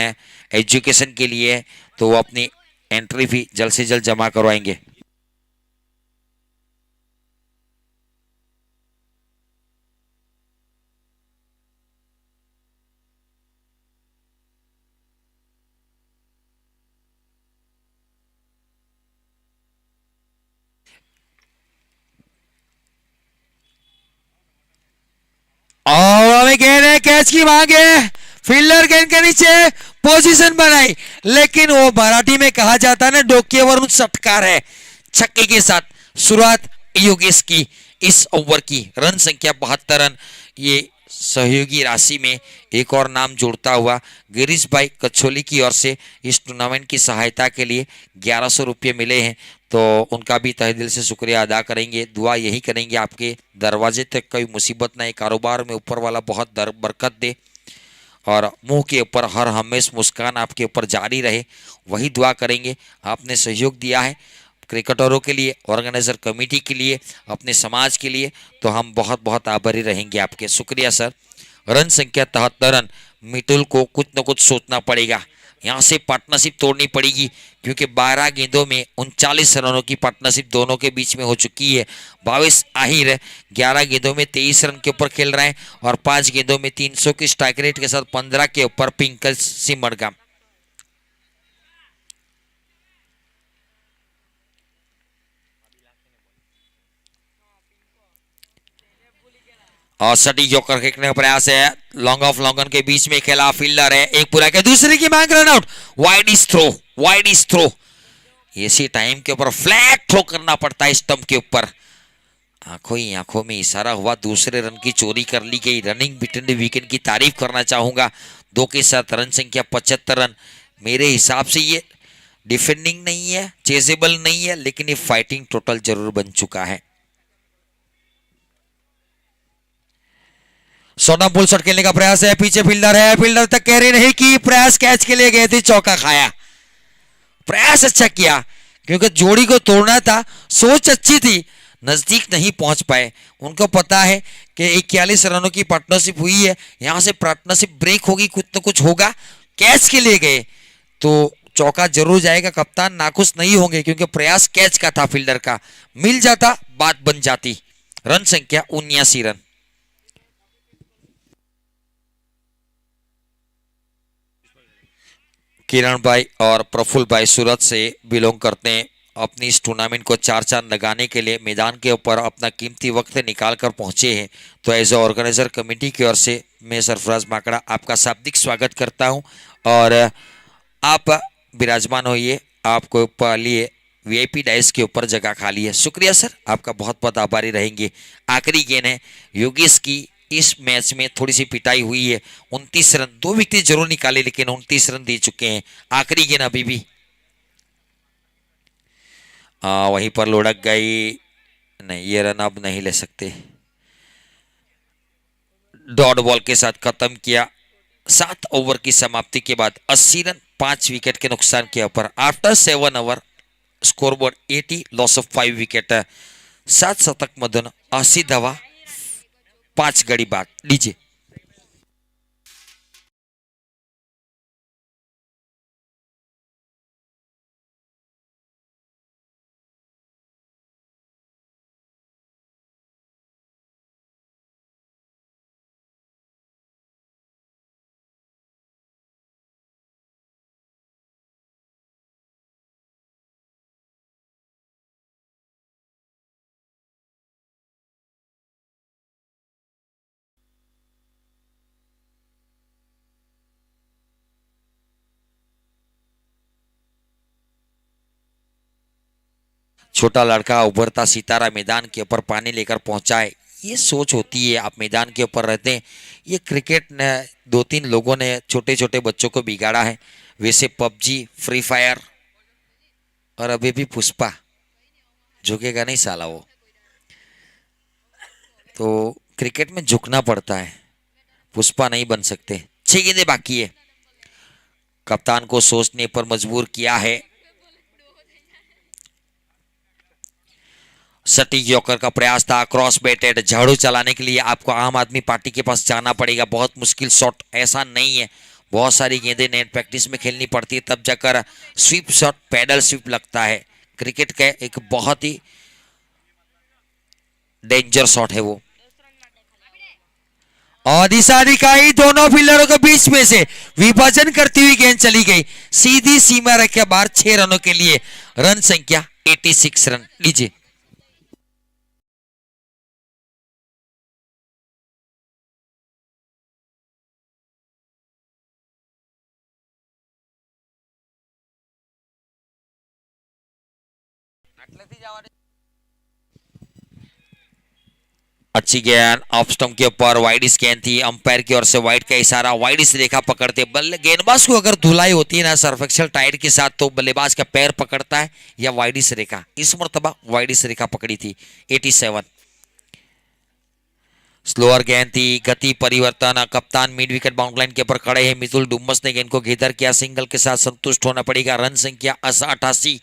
education के लिए है, तो वो अपनी एंट्री फी जल्द से जल्द जमा करवाएंगे। और हमें गेंद है, कैच की मांग है, फील्डर गेंद के नीचे पोजीशन बनाई, लेकिन वो मराठी में कहा जाता है ना, डोकेवरून षटकार है। छक्के के साथ शुरुआत योगेश की इस ओवर की रन संख्या 72 रन। ये सहयोगी राशि में एक और नाम जोड़ता हुआ गिरीश भाई कछोली की ओर से इस टूर्नामेंट की सहायता के लिए 1100 रुपये मिले हैं, तो उनका भी तहे दिल से शुक्रिया अदा करेंगे। दुआ यही करेंगे आपके दरवाजे तक कोई मुसीबत ना आए, कारोबार में ऊपर वाला बहुत बरकत दे और मुंह के ऊपर हर हमेश मुस्कान आपके ऊपर जारी रहे, वही दुआ करेंगे। आपने सहयोग दिया है क्रिकेटरों के लिए, ऑर्गेनाइजर कमेटी के लिए, अपने समाज के लिए, तो हम बहुत बहुत आभारी रहेंगे आपके। शुक्रिया सर। रन संख्या 73 रन। मितुल को कुछ न कुछ सोचना पड़ेगा, यहाँ से पार्टनरशिप तोड़नी पड़ेगी, क्योंकि 12 गेंदों में 39 रनों की पार्टनरशिप दोनों के बीच में हो चुकी है। भावेश आहिर 11 गेंदों में 23 रन के ऊपर खेल रहे हैं और 5 गेंदों में 300 की स्ट्राइक रेट के साथ 15 के ऊपर पिंकल सिमरगा। और सटीक जोकर फेंकने का प्रयास है, लॉन्ग ऑफ लॉन्गन के बीच में खेला, फील्डर है, एक पूरा के दूसरे की मांग, run out, wide is throw, wide is throw. इसी टाइम के ऊपर फ्लैट थ्रो करना पड़ता है स्टंप के ऊपर। आंखों ही आंखों में इशारा हुआ, दूसरे रन की चोरी कर ली गई। रनिंग बिटवीन द विकेट की तारीफ करना चाहूंगा, 2 के साथ रन संख्या 75 रन। मेरे हिसाब से ये डिफेंडिंग नहीं है, चेजेबल नहीं है, लेकिन ये फाइटिंग टोटल जरूर बन चुका है। सोना पुल शॉट खेलने का प्रयास है, पीछे फील्डर है, फील्डर तक कैरी नहीं की, प्रयास कैच के लिए गए थे, चौका खाया। प्रयास अच्छा किया क्योंकि जोड़ी को तोड़ना था, सोच अच्छी थी, नजदीक नहीं पहुंच पाए। उनको पता है कि 41 रनों की पार्टनरशिप हुई है, यहां से पार्टनरशिप ब्रेक होगी, कुछ न कुछ होगा। कैच के लिए गए तो चौका जरूर जाएगा, कप्तान नाखुश नहीं होंगे क्योंकि प्रयास कैच का था, फील्डर का मिल जाता बात बन जाती। रन संख्या 79 रन। किरण भाई और प्रफुल्ल भाई सूरत से बिलोंग करते हैं, अपनी इस टूर्नामेंट को 4 चांद लगाने के लिए मैदान के ऊपर अपना कीमती वक्त निकाल कर पहुंचे हैं। तो एज ए ऑर्गेनाइजर कमेटी की ओर से मैं सरफराज माकड़ा आपका शाब्दिक स्वागत करता हूं और आप विराजमान होइए, आपको लिए वीआईपी डाइस के ऊपर जगह खाली है। शुक्रिया सर, आपका बहुत बहुत आभारी रहेंगे। आखिरी गेंद है योगेश की, इस मैच में थोड़ी सी पिटाई हुई है, 29 रन, 2 विकेट जरूर निकाले लेकिन 29 रन दे चुके हैं। आखिरी गेंद अभी भी वहीं पर लुढ़क गई, नहीं ये रन अब नहीं ले सकते। डॉट बॉल के साथ खत्म किया। 7 ओवर की समाप्ति के बाद 80 रन 5 विकेट के नुकसान के ऊपर। After 7 over scoreboard 80, loss of 5 wicket. 7 शतक मधून 80 धावा, 5 गडी बाद। लीजिए छोटा लड़का उभरता सितारा मैदान के ऊपर पानी लेकर पहुंचा है। ये सोच होती है, आप मैदान के ऊपर रहते हैं। ये क्रिकेट ने 2-3 लोगों ने छोटे छोटे बच्चों को बिगाड़ा है। वैसे पबजी, फ्री फायर और अभी भी पुष्पा, झुकेगा नहीं साला वो। तो क्रिकेट में झुकना पड़ता है, पुष्पा नहीं बन सकते। 6 गेंदें बाकी है, कप्तान को सोचने पर मजबूर किया है। सटीक यॉर्कर का प्रयास था, क्रॉस बैटेड, झाड़ू चलाने के लिए आपको आम आदमी पार्टी के पास जाना पड़ेगा। बहुत मुश्किल शॉट ऐसा नहीं है, बहुत सारी गेंदें नेट प्रैक्टिस में खेलनी पड़ती है, तब जाकर स्वीप शॉट, पैडल स्वीप लगता है। क्रिकेट का एक बहुत ही डेंजर शॉट है वो। और दिशा दिखाई दोनों फील्डरों के बीच में से विभाजन करती हुई गेंद चली गई, सीधी सीमा रेखा बाहर। 6 रनों के लिए रन संख्या 86 रन। लीजिए अच्छी गेंद ऑफ स्टंप के ऊपर, वाइड गेंद थी, अंपायर की ओर से वाइड का इशारा, वाइड रेखा पकड़ते बल्ले गेंदबाज को अगर धुलाई होती है ना सर्फेक्सल टायर के साथ, तो बल्लेबाज का पैर पकड़ता है या वाइड रेखा। इस मर्तबा वाइड रेखा पकड़ी थी। 87 स्लोअर गेंद थी, गति परिवर्तन। कप्तान मिड विकेट बाउंड लाइन के ऊपर खड़े हैं। मितुल डुम्मस ने गेंद को घेदर किया, सिंगल के साथ संतुष्ट होना पड़ेगा। रन संख्या 88।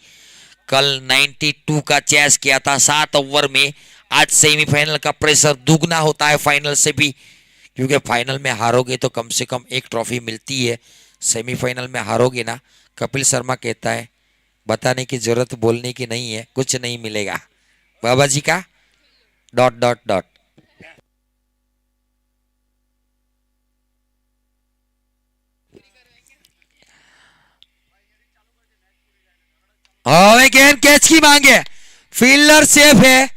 कल 92 का चेस किया था 7 ओवर में। आज सेमीफाइनल का प्रेशर दुगना होता है फाइनल से भी, क्योंकि फाइनल में हारोगे तो कम से कम एक ट्रॉफी मिलती है, सेमीफाइनल में हारोगे ना, कपिल शर्मा कहता है बताने की जरूरत बोलने की नहीं है, कुछ नहीं मिलेगा बाबा जी का डॉट डॉट डॉट। गेंद कैच की मांग है, फील्डर सेफ है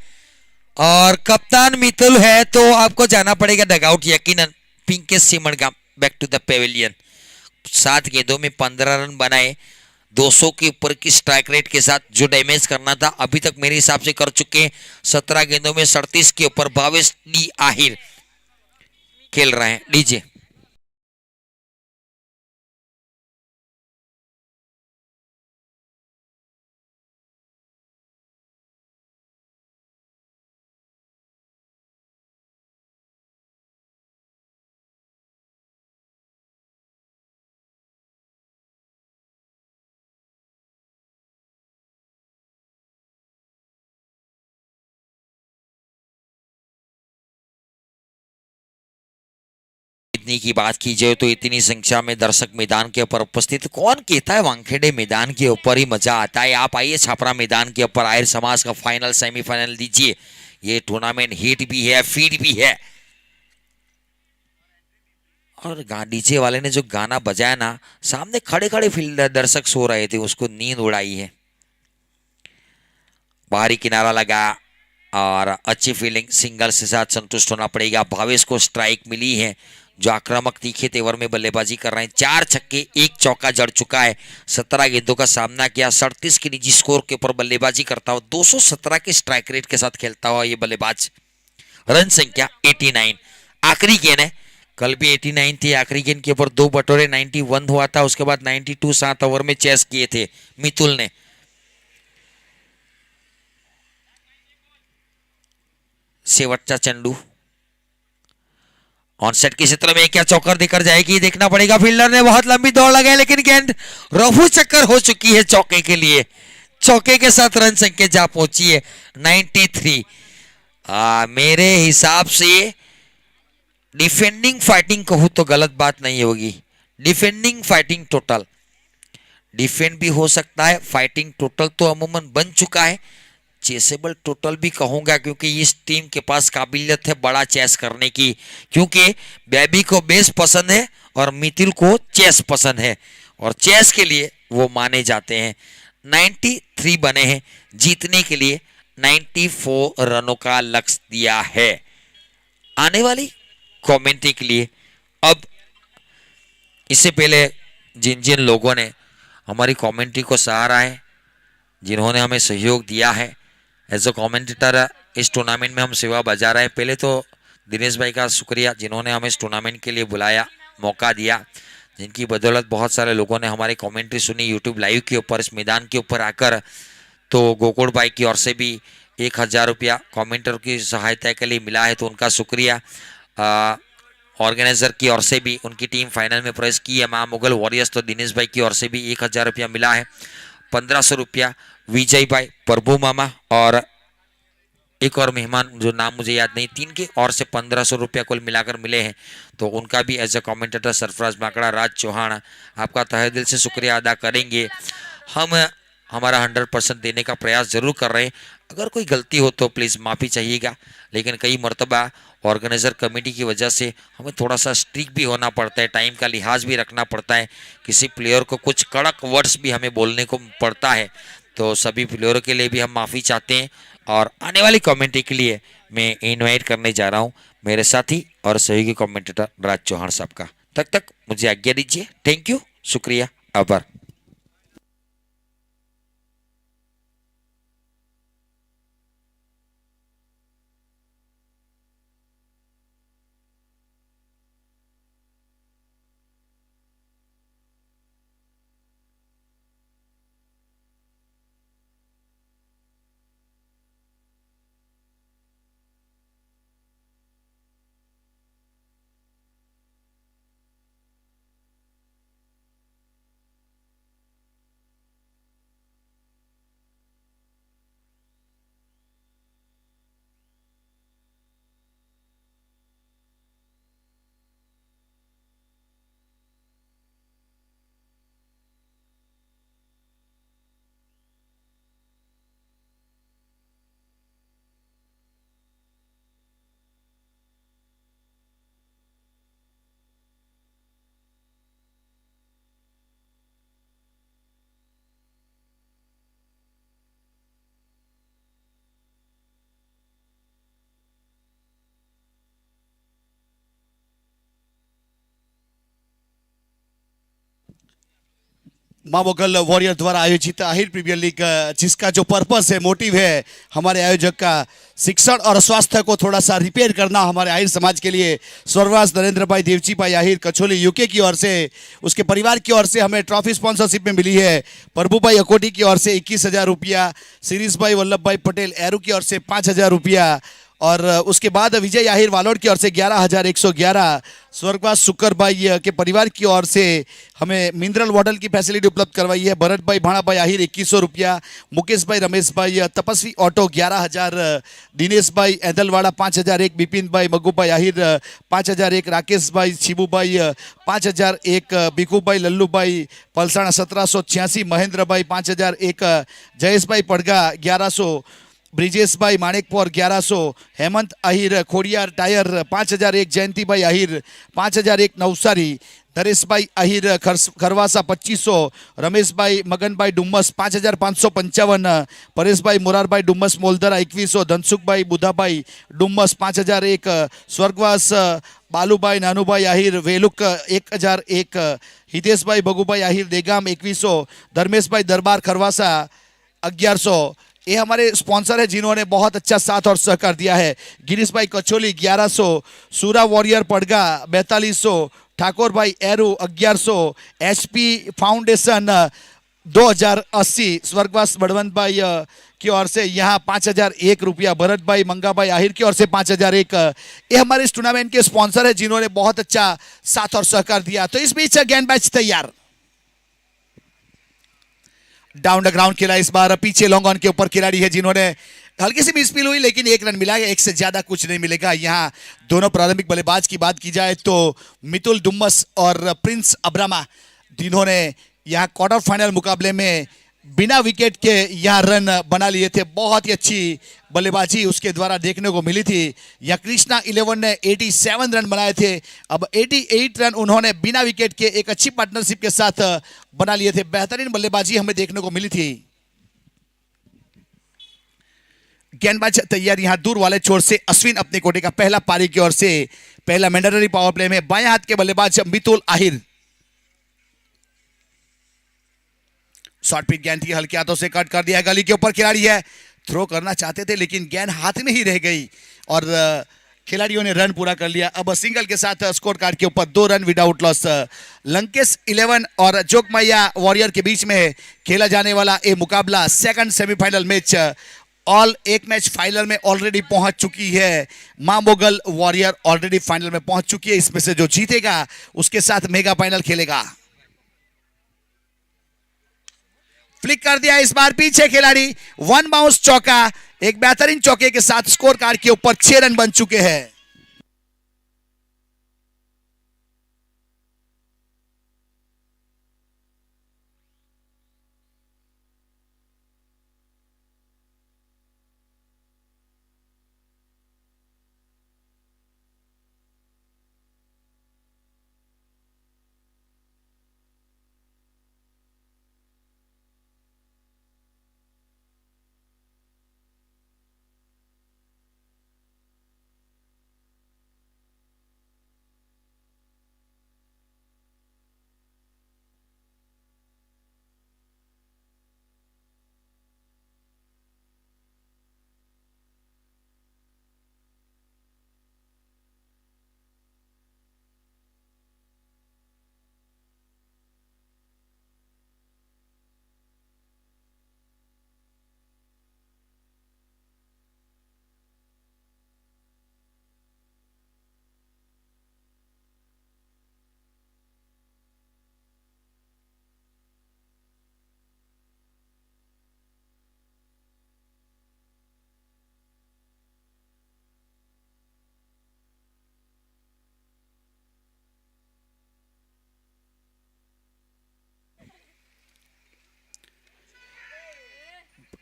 और कप्तान मितुल है, तो आपको जाना पड़ेगा डगआउट यकीनन। पिंकेश सिमन का बैक टू द पेविलियन। 7 गेंदों में 15 रन बनाए, 200 के ऊपर की स्ट्राइक रेट के साथ। जो डैमेज करना था अभी तक मेरे हिसाब से कर चुके हैं। 17 गेंदों में 37 के ऊपर। भावेश डी आहिर खेल रहे हैं। लीजिए इतनी की बात की जाए तो इतनी संख्या में दर्शक मैदान के ऊपर उपस्थित। कौन कहता है वानखेड़े मैदान के ऊपर ही मजा आता है। आप आइए छापरा मैदान के ऊपर। आयर समाज का फाइनल सेमीफाइनल लीजिए। ये टूर्नामेंट हिट भी है, फीड भी है। और डीजे वाले ने जो गाना बजाया ना, सामने खड़े खड़े फील्डर दर्शक सो रहे थे, उसको नींद उड़ाई है। बाहरी किनारा लगा और अच्छी फील्डिंग, सिंगल से साथ संतुष्ट होना पड़ेगा। भावेश को स्ट्राइक मिली है, जो आक्रामक तीखे तेवर में बल्लेबाजी कर रहे हैं। 4 छक्के 1 चौका जड़ चुका है। 17 गेंदों का सामना किया। 37 के निजी स्कोर के ऊपर बल्लेबाजी करता हुआ, 217 के स्ट्राइक रेट के साथ खेलता हुआ ये बल्लेबाज। रन संख्या 89। आखिरी गेंद है, कल भी 89 थी। आखिरी गेंद के ऊपर 2 बटोरे 91 हुआ था। उसके बाद 92 7 ओवर में चेस किए थे मितुल ने। शेवटचा चंडू ऑनसेट के क्षेत्र में क्या चौकर देकर जाएगी, देखना पड़ेगा। फील्डर ने बहुत लंबी दौड़ लगाई, लेकिन गेंद रफू चक्कर हो चुकी है चौके के लिए। चौके के साथ रन संख्या जा पहुंची है 93। मेरे हिसाब से डिफेंडिंग फाइटिंग कहूं तो गलत बात नहीं होगी। डिफेंडिंग फाइटिंग टोटल, डिफेंड भी हो सकता है, फाइटिंग टोटल तो अमूमन बन चुका है। चेसेबल टोटल भी कहूंगा, क्योंकि इस टीम के पास काबिलियत है बड़ा चेस करने की। क्योंकि बेबी को बेस पसंद है और मितुल को चेस पसंद है, और चेस के लिए वो माने जाते हैं। 93 बने हैं, जीतने के लिए 94 रनों का लक्ष्य दिया है। आने वाली कमेंट्री के लिए अब, इससे पहले जिन जिन लोगों ने हमारी कमेंट्री को सराहा है, जिन्होंने हमें सहयोग दिया है, एज अ कमेंटेटर इस टूर्नामेंट में हम सेवा बजा रहे हैं। पहले तो दिनेश भाई का शुक्रिया जिन्होंने हमें इस टूर्नामेंट के लिए बुलाया, मौका दिया, जिनकी बदौलत बहुत सारे लोगों ने हमारी कमेंट्री सुनी यूट्यूब लाइव के ऊपर, इस मैदान के ऊपर आकर। तो गोकुल भाई की ओर से भी 1,000 रुपया कमेंटर की सहायता के लिए मिला है, तो उनका शुक्रिया। ऑर्गेनाइजर की ओर से भी, उनकी टीम फाइनल में प्रवेश की है मां मुगल वॉरियर्स, तो दिनेश भाई की ओर से भी 1,000 रुपया मिला है। 1,500 रुपया विजय भाई, प्रभु मामा और एक और मेहमान जो नाम मुझे याद नहीं, तीन के और से 1,500 रुपया कुल मिलाकर मिले हैं। तो उनका भी एज अ कमेंटेटर सरफराज माकड़ा, राज चौहान, आपका तहे दिल से शुक्रिया अदा करेंगे। हम हमारा 100% देने का प्रयास जरूर कर रहे हैं। अगर कोई गलती हो तो प्लीज़ माफ़ी चाहिएगा, लेकिन कई मरतबा ऑर्गेनाइजर कमेटी की वजह से हमें थोड़ा सा स्ट्रिक्ट भी होना पड़ता है, टाइम का लिहाज भी रखना पड़ता है, किसी प्लेयर को कुछ कड़क वर्ड्स भी हमें बोलने को पड़ता है। तो सभी प्लेयरों के लिए भी हम माफ़ी चाहते हैं। और आने वाली कमेंट्री के लिए मैं इनवाइट करने जा रहा हूँ मेरे साथी और सहयोगी कमेंटेटर राज चौहान साहब का। तक मुझे आज्ञा दीजिए। थैंक यू, शुक्रिया, आभार। मां मुगल वॉरियर द्वारा आयोजित आहिर प्रीमियर लीग, जिसका जो पर्पस है, मोटिव है हमारे आयोजक का, शिक्षण और स्वास्थ्य को थोड़ा सा रिपेयर करना हमारे आहिर समाज के लिए, स्वर्गवास नरेंद्र भाई देवची भाई आहिर कचोली यूके की ओर से, उसके परिवार की ओर से हमें ट्रॉफी स्पॉन्सरशिप में मिली है। प्रभु भाई अकोटी की ओर से 21,000 रुपया, शिरीष भाई वल्लभ भाई पटेल एरू की ओर से 5,000 रुपया, और उसके बाद विजय आहिर वालोड की ओर से 11,111, स्वर्गवास शुक्र भाई के परिवार की ओर से हमें मिनरल वाटर की फैसिलिटी उपलब्ध करवाई है। भरत भाई भाणा भाई आहिर 2,100 रुपया, मुकेश भाई रमेश भाई तपस्वी ऑटो 11,000, दिनेश भाई ऐदलवाड़ा 5,001, बिपिन भाई मग्गू भाई आहिर 5,001, राकेश भाई शिबू भाई 5,001, भिखू भाई लल्लू भाई पलसाणा 1,786, महेंद्र भाई 5,001, जयेश भाई पड़गा 1,100, ब्रिजेश भाई माणेकपुर 1,100, हेमंत आहिर खोडियार टायर 5,001, जयंती भाई आहिर 5,001 नवसारी, नरेश भाई आहिर खरवासा 2,500, रमेश भाई मगन भाई डुम्मस 5,555, परेश भाई मुरार भाई डुम्मस मोलदरा 2,100, धनसुख भाई बुधा भाई डुम्मस 5,001, स्वर्गवास बालूभाई नानूभाई आहिर वेलुक 1,001, हितेश भाई भगुभाई आहिर देगाम 2,100, धर्मेश भाई दरबार खरवासा 1,100। ये हमारे स्पॉन्सर है जिन्होंने बहुत अच्छा साथ और सहकार दिया है। गिरीश भाई कचोली 1,100, सूरा वॉरियर पड़गा 4,200, ठाकुर भाई एरू 1,100, एचपी फाउंडेशन 2,080, स्वर्गवास बड़वंत भाई की ओर से यहाँ 5,001 रुपया, भरत भाई मंगा भाई आहिर की ओर से 5,001। ये हमारे इस टूर्नामेंट के स्पॉन्सर है जिन्होंने बहुत अच्छा साथ और सहकार दिया। तो इस बीच गेंद मैच तैयार, डाउन द ग्राउंड खेला इस बार, पीछे लॉन्ग ऑन के ऊपर खिलाड़ी है जिन्होंने हल्की सी मिसफील हुई, लेकिन 1 रन मिला है, 1 से ज्यादा कुछ नहीं मिलेगा। यहाँ दोनों प्रारंभिक बल्लेबाज की बात की जाए तो मितुल डुम्मस और प्रिंस अब्रामा, जिन्होंने यहाँ क्वार्टर फाइनल मुकाबले में बिना विकेट के यहाँ रन बना लिए थे। बहुत ही अच्छी बल्लेबाजी उसके द्वारा देखने को मिली थी। या कृष्णा 11 ने 87 रन बनाए थे, अब 88 रन उन्होंने बिना विकेट के एक अच्छी पार्टनरशिप के साथ बना लिए थे। बेहतरीन बल्लेबाजी हमें देखने को मिली थी। गेंदबाज तैयार, यहां दूर वाले छोर से अश्विन अपने कोटे का पहला पारी की ओर से, पहला मैंडेटरी पावर प्ले में बाएं हाथ के बल्लेबाज मितुल आहिर, शॉर्ट पिच गेंद थी, हल्के हाथों से कट कर दिया, गली के ऊपर खिलाड़ी है, थ्रो करना चाहते थे लेकिन गेंद हाथ में ही रह गई और खिलाड़ियों ने रन पूरा कर लिया। अब सिंगल के साथ स्कोर कार्ड के ऊपर 2 रन विदाउट लॉस। लंकेश 11 और जोगमैया वॉरियर के बीच में खेला जाने वाला ये मुकाबला सेकंड सेमीफाइनल मैच ऑल एक मैच फाइनल में ऑलरेडी पहुंच चुकी है। मां मोगल वॉरियर ऑलरेडी फाइनल में पहुंच चुकी है। इसमें से जो जीतेगा उसके साथ मेगा फाइनल खेलेगा। फ्लिक कर दिया इस बार पीछे खिलाड़ी, 1 बाउंस चौका, एक बेहतरीन चौके के साथ स्कोर कार्ड के ऊपर 6 रन बन चुके हैं।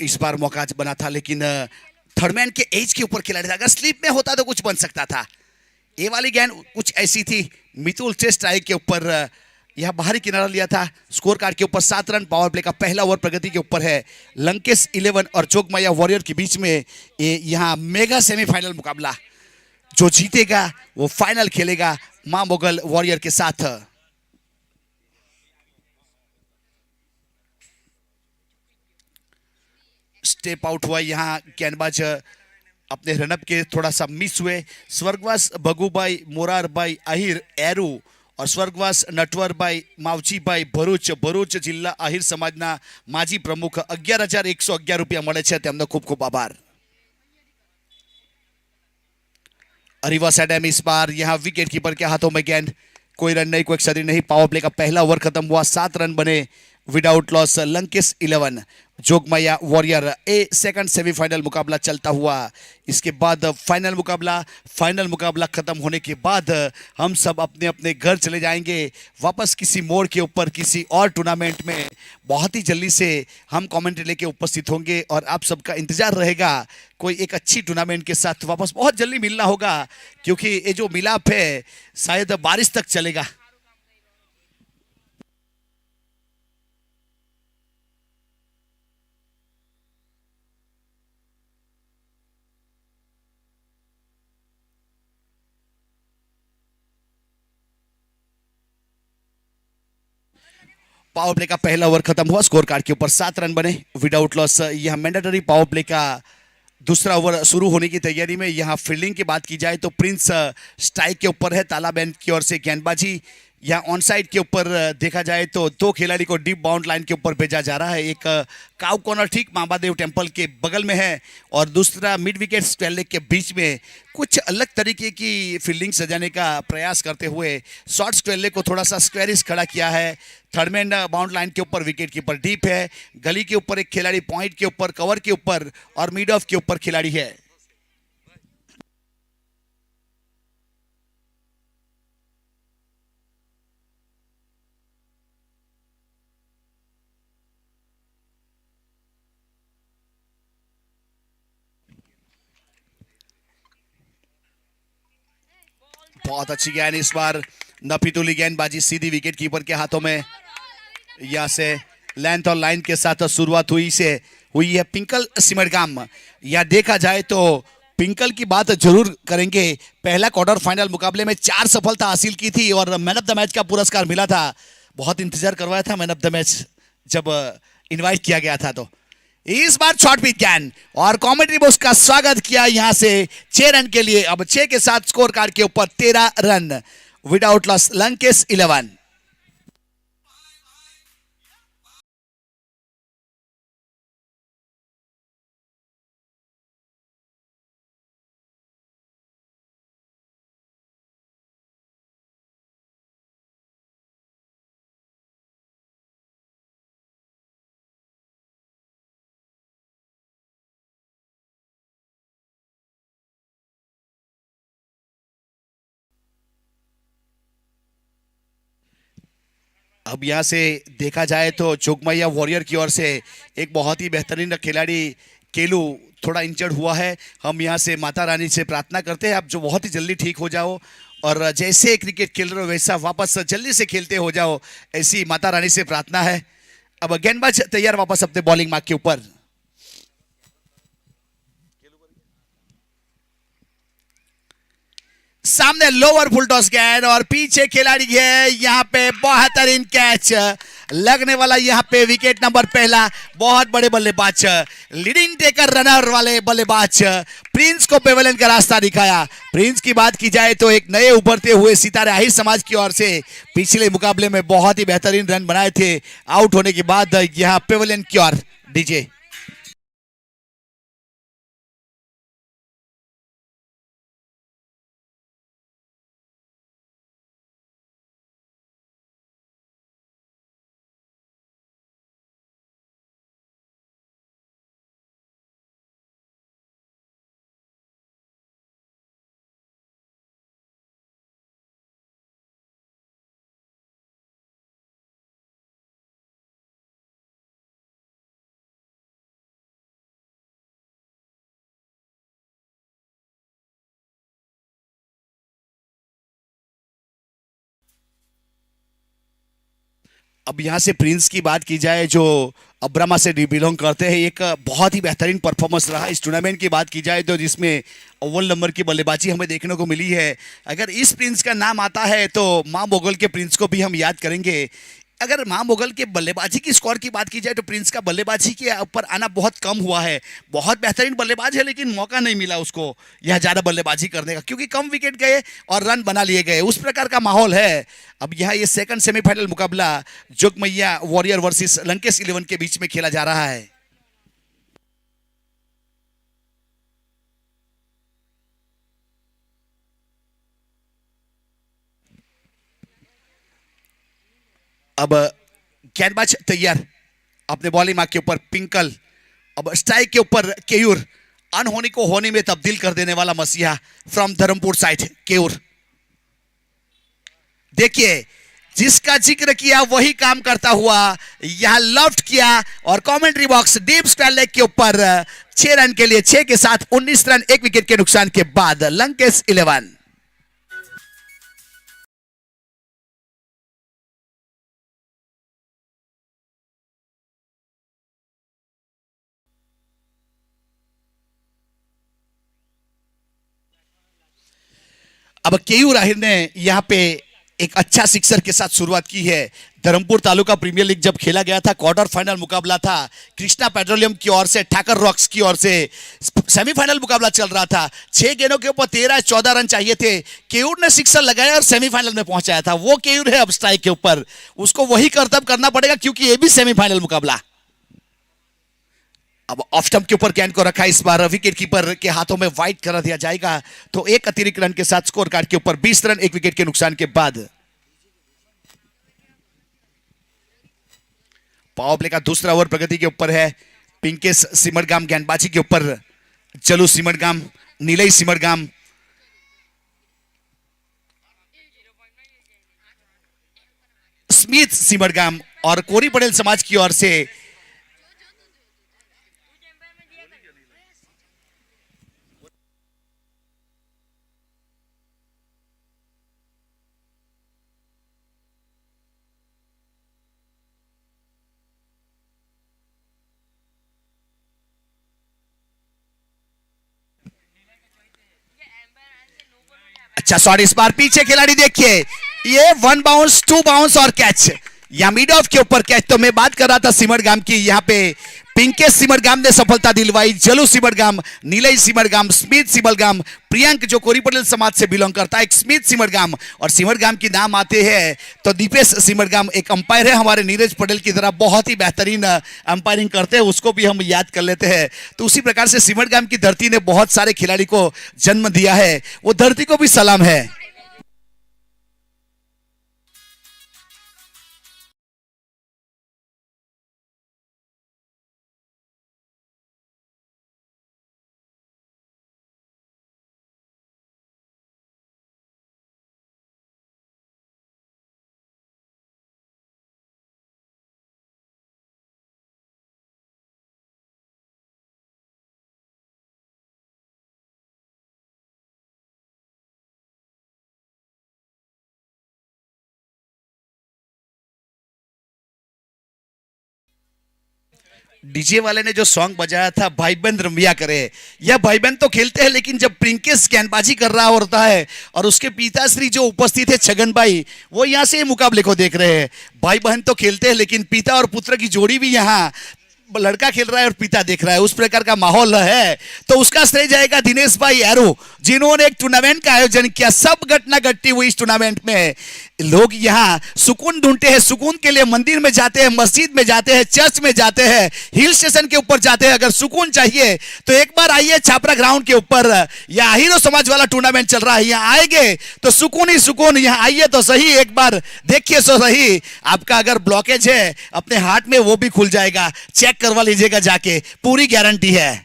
इस बार मौका बना था लेकिन थर्डमैन के एज के ऊपर खिलाड़ी था। अगर स्लिप में होता तो कुछ बन सकता था। ये वाली गेंद कुछ ऐसी थी, मितुल से स्ट्राइक के ऊपर यह बाहरी किनारा लिया था। स्कोर कार्ड के ऊपर 7 रन। पावर प्ले का पहला ओवर प्रगति के ऊपर है। लंकेश 11 और जोगमैया वॉरियर के बीच में ये यहाँ मेगा सेमीफाइनल मुकाबला। जो जीतेगा वो फाइनल खेलेगा मां मोगल वॉरियर के साथ। स्टेप आउट हुआ यहाँ गेंदबाज अपने रनअप के थोड़ा सा मिस हुए। स्वर्गवास भगुभाई मोरारभाई आहिर एरू और स्वर्गवास नटवरभाई मावजीभाई ભરૂચ જિલ્લા આહિર સમાજના માજી પ્રમુખ 11,111 રૂપિયા મળે છે, તેમનો ખૂબ ખૂબ આભાર। अरीवा सैडम इस बार यहाँ विकेट कीपर के हाथों में गेंद, कोई रन नहीं, कोई क्षति नहीं। पावर प्ले का पहला ओवर खत्म हुआ, 7 रन बने विदाउट लॉस। लंकेश 11 जोगमैया वॉरियर ए सेकंड सेमीफाइनल मुकाबला चलता हुआ। इसके बाद फाइनल मुकाबला खत्म होने के बाद हम सब अपने अपने घर चले जाएंगे वापस किसी मोड़ के ऊपर किसी और टूर्नामेंट में। बहुत ही जल्दी से हम कमेंट्री लेके उपस्थित होंगे और आप सबका इंतजार रहेगा कोई एक अच्छी टूर्नामेंट के साथ। वापस बहुत जल्दी मिलना होगा क्योंकि ये जो मिलाप है शायद बारिश तक चलेगा। पावर प्ले का पहला ओवर खत्म हुआ, स्कोर कार्ड के ऊपर 7 रन बने विदाउट लॉस। यह मैंडेटरी पावर प्ले का दूसरा ओवर शुरू होने की तैयारी में। यहाँ फील्डिंग की बात की जाए तो प्रिंस स्ट्राइक के ऊपर है, तालाबैन की ओर से गेंदबाजी। यहाँ ऑन साइड के ऊपर देखा जाए तो 2 खिलाड़ी को डीप बाउंड लाइन के ऊपर भेजा जा रहा है। एक काउ कॉर्नर ठीक महादेव टेम्पल के बगल में है और दूसरा मिड विकेट स्क्वायर लेग के बीच में। कुछ अलग तरीके की फील्डिंग सजाने का प्रयास करते हुए शॉर्ट स्क्वायर लेग को थोड़ा सा स्क्वायरिश खड़ा किया है। थर्ड मैन बाउंड लाइन के ऊपर विकेट कीपर डीप है, गली के ऊपर एक खिलाड़ी पॉइंट के ऊपर, कवर के ऊपर और मिड ऑफ के ऊपर खिलाड़ी है। बहुत अच्छी गेंद इस बार, नफीतुली गेंदबाजी सीधी विकेट कीपर के हाथों में। यहाँ से लेंथ और लाइन के साथ शुरुआत हुई है पिंकल सिमरगाम। या देखा जाए तो पिंकल की बात जरूर करेंगे। पहला क्वार्टर फाइनल मुकाबले में 4 सफलता हासिल की थी और मैन ऑफ द मैच का पुरस्कार मिला था। बहुत इंतजार करवाया था मैन ऑफ द मैच जब इनवाइट किया गया था। तो इस बार शॉर्ट पिच कैन और कमेंट्री बॉक्स का स्वागत किया यहां से 6 रन के लिए। अब 6 के साथ स्कोर कार्ड के ऊपर 13 रन विदाउट लॉस, लंकेश 11। अब यहां से देखा जाए तो जोगमैया वॉरियर की ओर से एक बहुत ही बेहतरीन खिलाड़ी केलू थोड़ा इंजर्ड हुआ है। हम यहां से माता रानी से प्रार्थना करते हैं आप जो बहुत ही जल्दी ठीक हो जाओ और जैसे क्रिकेट खेल रहे हो वैसा वापस जल्दी से खेलते हो जाओ, ऐसी माता रानी से प्रार्थना है। अब गेंदबाज तैयार वापस अपने बॉलिंग मार्क के ऊपर। सामने लोअर फुल टॉस गेंद और पीछे खिलाड़ी है यहां पे बेहतरीन कैच लगने वाला, यहां पे विकेट नंबर पहला। बहुत बड़े बल्लेबाज लीडिंग टेकर रनर वाले बल्लेबाज प्रिंस को पेवेलियन का रास्ता दिखाया। प्रिंस की बात की जाए तो एक नए उभरते हुए सितारे आहिर समाज की ओर से पिछले मुकाबले में बहुत ही बेहतरीन रन बनाए थे। आउट होने के बाद यहां पेवेलियन की ओर डीजे। अब यहाँ से प्रिंस की बात की जाए जो अब्रामा से बिलोंग करते हैं, एक बहुत ही बेहतरीन परफॉर्मेंस रहा। इस टूर्नामेंट की बात की जाए तो जिसमें अव्वल नंबर की बल्लेबाजी हमें देखने को मिली है। अगर इस प्रिंस का नाम आता है तो मां मोगल के प्रिंस को भी हम याद करेंगे। अगर मां मोगल के बल्लेबाजी की स्कोर की बात की जाए तो प्रिंस का बल्लेबाजी के ऊपर आना बहुत कम हुआ है। बहुत बेहतरीन बल्लेबाज है लेकिन मौका नहीं मिला उसको यह ज़्यादा बल्लेबाजी करने का क्योंकि कम विकेट गए और रन बना लिए गए, उस प्रकार का माहौल है। अब यह ये सेकंड सेमीफाइनल मुकाबला जोगमैया वॉरियर वर्सेस लंकेश 11 के बीच में खेला जा रहा है। अब गेंदबाज तैयार अपने बॉलिंग मार्क के ऊपर पिंकल। अब स्ट्राइक के ऊपर केयूर, अनहोनी को होने में तब्दील कर देने वाला मसीहा फ्रॉम धर्मपुर साइड केयूर। देखिए जिसका जिक्र किया वही काम करता हुआ यहां लॉफ्ट किया और commentary box deep square leg के ऊपर 6 रन के लिए 6 के साथ 19 रन 1 विकेट के नुकसान के बाद लंकेश 11। अब केयूर आहिर ने यहाँ पे एक अच्छा सिक्सर के साथ शुरुआत की है। धर्मपुर तालुका प्रीमियर लीग जब खेला गया था, क्वार्टर फाइनल मुकाबला था, कृष्णा पेट्रोलियम की ओर से ठाकर रॉक्स की ओर से सेमीफाइनल मुकाबला चल रहा था। 6 गेंदों के ऊपर 13-14 रन चाहिए थे। केयूर ने सिक्सर लगाया और सेमीफाइनल में पहुंचाया था। वो केयूर है अब स्ट्राइक के ऊपर, उसको वही कर्तव्य करना पड़ेगा क्योंकि ये भी सेमीफाइनल मुकाबला। अब ऑफ स्टंप के ऊपर गेंद को रखा, इस बार विकेट कीपर के हाथों में वाइड करा दिया जाएगा। तो एक अतिरिक्त रन के साथ स्कोर कार्ड के ऊपर 20 रन 1 विकेट के नुकसान के बाद पावर प्ले का दूसरा ओवर प्रगति के ऊपर है। पिंकेश सिमरगाम गेंदबाजी के ऊपर, चलू सिमरगाम, नीलई सिमरगाम, स्मिथ सिमरगाम और कोरी पटेल समाज की ओर से अच्छा शॉट इस बार पीछे खिलाड़ी देखिए, ये 1 बाउंस 2 बाउंस और कैच, या मिड ऑफ के ऊपर कैच। तो मैं बात कर रहा था सिमरगाम की, यहाँ पे पिंकेश सिमरगाम ने सफलता दिलवाई। जलू सिमरगाम, नीलय सिमरगाम, स्मिथ सिमरगाम, प्रियंक जो कोरी पटेल समाज से बिलोंग करता है, स्मिथ सिमरगाम, और सिमरगाम की नाम आते हैं तो दीपेश सिमरगाम एक अंपायर है हमारे नीरज पटेल की तरह, बहुत ही बेहतरीन अंपायरिंग करते हैं, उसको भी हम याद कर लेते हैं। तो उसी प्रकार से सिमरगाम की धरती ने बहुत सारे खिलाड़ी को जन्म दिया है, वो धरती को भी सलाम है। डीजे वाले ने जो सॉन्ग बजाया था भाई बहन रमिया करे, यह भाई बहन तो खेलते हैं, लेकिन जब प्रिंकेश गेंदबाजी कर रहा होता है और उसके पिताश्री जो उपस्थित है छगन भाई, वो यहाँ से मुकाबले को देख रहे हैं। भाई बहन तो खेलते हैं, लेकिन पिता और पुत्र की जोड़ी भी यहाँ, लड़का खेल रहा है और पिता देख रहा है, उस प्रकार का माहौल है। तो उसका श्रेय जाएगा दिनेश भाई एरो, जिन्होंने एक टूर्नामेंट का आयोजन किया। सब घटना घटती हुई इस टूर्नामेंट में लोग यहाँ सुकून ढूंढते हैं, सुकून के लिए मंदिर में जाते हैं, मस्जिद में जाते हैं, चर्च में जाते हैं, हिल स्टेशन के ऊपर जाते हैं। अगर सुकून चाहिए तो एक बार आइए छापरा ग्राउंड के ऊपर, यहाँ हीरो समाज वाला टूर्नामेंट चल रहा है, यहाँ आएंगे तो सुकून ही सुकून। यहाँ आइए तो सही, एक बार देखिए तो सही, आपका अगर ब्लॉकेज है अपने हार्ट में वो भी खुल जाएगा, चेक करवा लीजिएगा जाके, पूरी गारंटी है।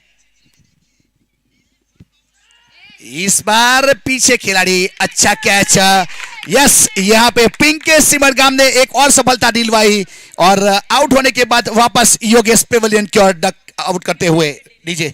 इस बार पीछे खिलाड़ी, अच्छा कैच, यस, यहाँ पे पिंकेश सिमरगाम ने एक और सफलता दिलवाई और आउट होने के बाद वापस योगेश पेवलियन की ओर डक आउट करते हुए। डीजे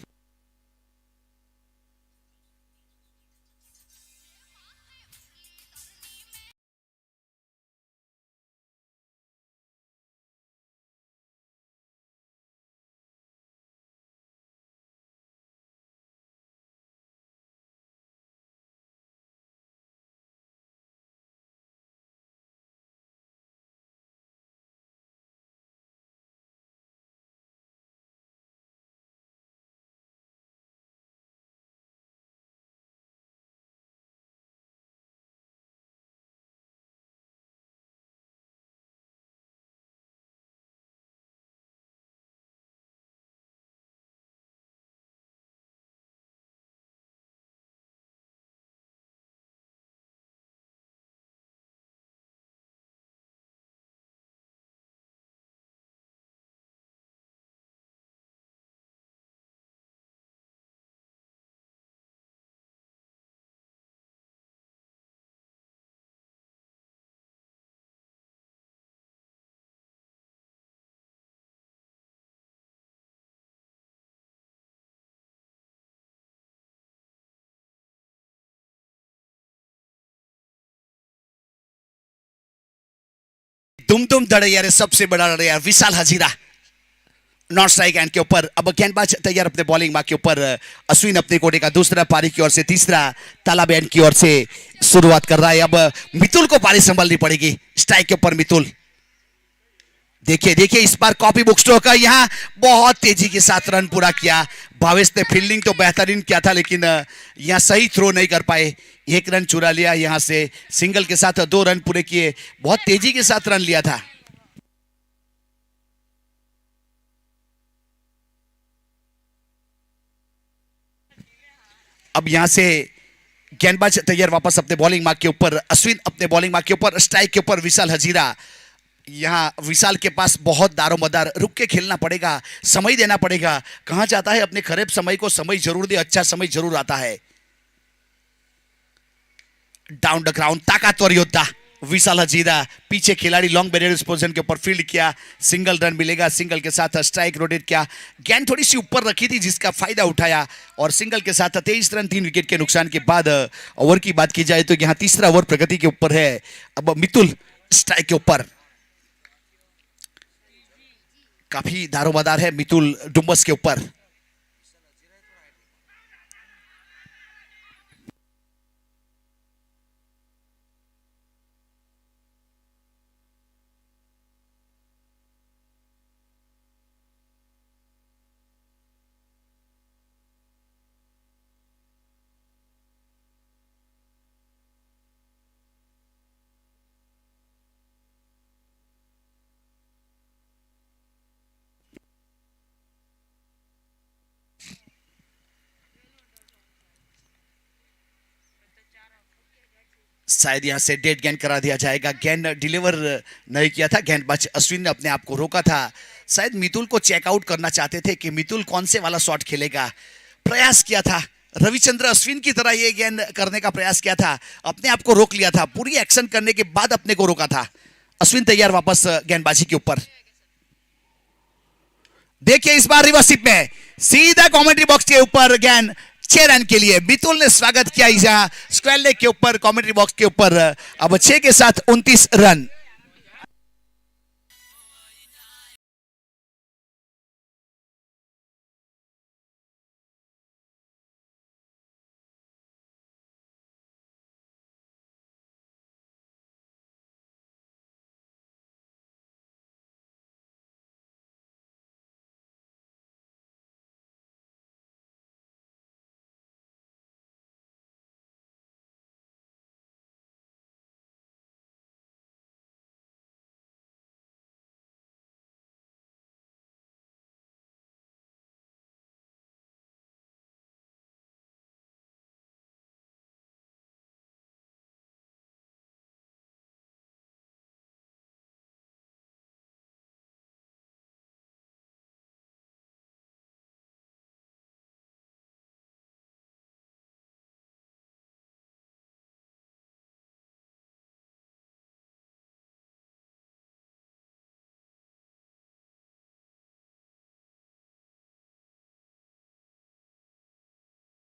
दुम दड़ैया रे, सबसे बड़ा लड़ैया विशाल हजीरा नॉन स्ट्राइक एंड के ऊपर। अब गेंदबाज तैयार अपने बॉलिंग मार्क के ऊपर। अश्विन अपने कोटे का दूसरा पारी की ओर से, तीसरा तालाब एंड की ओर से शुरुआत कर रहा है। अब मितुल को पारी संभालनी पड़ेगी, स्ट्राइक के ऊपर मितुल। देखिए देखिए इस बार कॉपी बुक स्ट्रोक का, यहाँ बहुत तेजी के साथ रन पूरा किया। भावेश ने फील्डिंग तो बेहतरीन किया था, लेकिन यहाँ सही थ्रो नहीं कर पाए, एक रन चुरा लिया यहाँ से। सिंगल के साथ 2 रन पूरे किए, बहुत तेजी के साथ रन लिया था। अब यहां से गेंदबाज तैयार वापस अपने बॉलिंग मार्क के ऊपर। अश्विन अपने बॉलिंग मार्क के ऊपर, स्ट्राइक के ऊपर विशाल हजीरा। यहाँ विशाल के पास बहुत दारोमदार, रुक के खेलना पड़ेगा, समय देना पड़ेगा। कहा जाता है अपने खराब समय को समय जरूर दे, अच्छा समय जरूर आता है। डाउन द ग्राउंड ताकतवर योद्धा विशाल हजीरा, पीछे खिलाड़ी लॉन्ग बैरियर पोजीशन के ऊपर फील्ड किया, सिंगल रन मिलेगा। सिंगल के साथ स्ट्राइक रोटेट किया, गेंद थोड़ी सी ऊपर रखी थी जिसका फायदा उठाया, और सिंगल के साथ 23 रन 3 विकेट के नुकसान के बाद। ओवर की बात की जाए तो यहाँ तीसरा ओवर प्रगति के ऊपर है। अब मितुल स्ट्राइक के ऊपर, काफी दारोमदार है मितुल डुम्बस के ऊपर। शायद यहाँ से डेड गेंद करा दिया जाएगा। गेंद डिलीवर नहीं किया था, गेंदबाज अश्विन ने अपने आप को रोका था। शायद मितुल को चेकआउट करना चाहते थे कि मितुल कौन से वाला शॉट खेलेगा, प्रयास किया था रविचंद्र अश्विन की तरह ये गेंद करने का प्रयास किया था, अपने आप को रोक लिया था, पूरी एक्शन करने के बाद अपने को रोका था। अश्विन तैयार वापस गेंदबाजी के ऊपर। देखिए इस बार रिवर्सिप में सीधा कमेंट्री बॉक्स के ऊपर गेंद 6 रन के लिए मितुल ने स्वागत किया यहाँ स्क्वायर लेग के ऊपर, कमेंट्री बॉक्स के ऊपर। अब 6 के साथ 29 रन।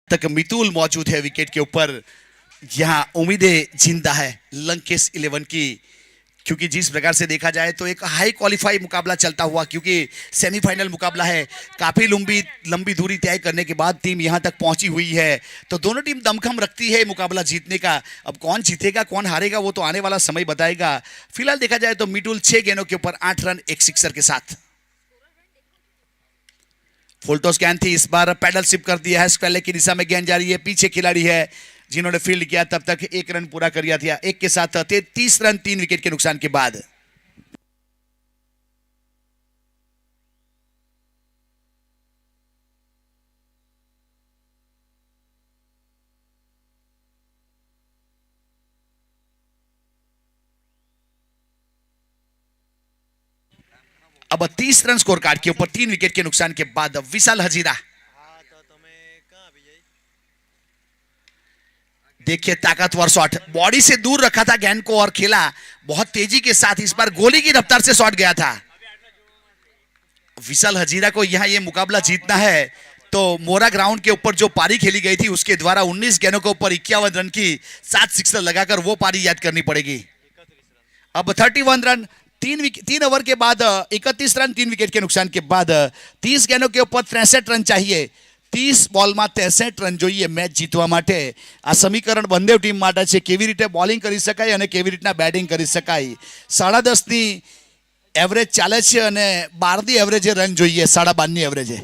तक मितुल मौजूद है विकेट के ऊपर। यहां उम्मीदें जिंदा है लंकेश 11 की, क्योंकि जिस प्रकार से देखा जाए तो एक हाई क्वालिफाई मुकाबला चलता हुआ, क्योंकि सेमीफाइनल मुकाबला है, काफी लंबी लंबी दूरी तय करने के बाद टीम यहां तक पहुंची हुई है। तो दोनों टीम दमखम रखती है मुकाबला जीतने का। अब कौन जीतेगा कौन हारेगा वो तो आने वाला समय बताएगा। फिलहाल देखा जाए तो मितुल 6 गेंदों के ऊपर 8 रन एक सिक्सर के साथ। फुलटॉस गेंद थी, इस बार पैडल शिप कर दिया है, स्क्वायर लेग की दिशा में गेंद जा रही है, पीछे खिलाड़ी है जिन्होंने फील्ड किया, तब तक 1 रन पूरा कर दिया था। 1 के साथ 30 रन 3 विकेट के नुकसान के बाद। अब 30 रन स्कोर कार्ड के ऊपर 3 विकेट के नुकसान के बाद विशाल हजीरा। देखिए ताकतवर शॉट, बॉडी से दूर रखा था गेंद को और खेला बहुत तेजी के साथ। इस बार गोली की रफ्तार से शॉट गया था। विशाल हजीरा को यहां यह मुकाबला जीतना है तो मोरा ग्राउंड के ऊपर जो पारी खेली गई थी उसके द्वारा 19 गेंदों के ऊपर 51 रन की 7 सिक्सर लगाकर वो पारी याद करनी पड़ेगी। अब 31 रन 3 ओवर के बाद 31 रन 3 विकेट के नुकसान के बाद 30 गेंदों के ऊपर 63 रन चाहिए। 30 બોલમાં 63 રન જોઈએ મેચ જીતવા માટે। આ સમીકરણ બંને ટીમ માટે છે, કેવી રીતે બોલિંગ કરી શકાય અને કેવી રીતના બેટિંગ કરી શકાય। 10.5 ની એવરેજ ચાલે છે અને 12 ની એવરેજે રન જોઈએ, 12.5 ની એવરેજે।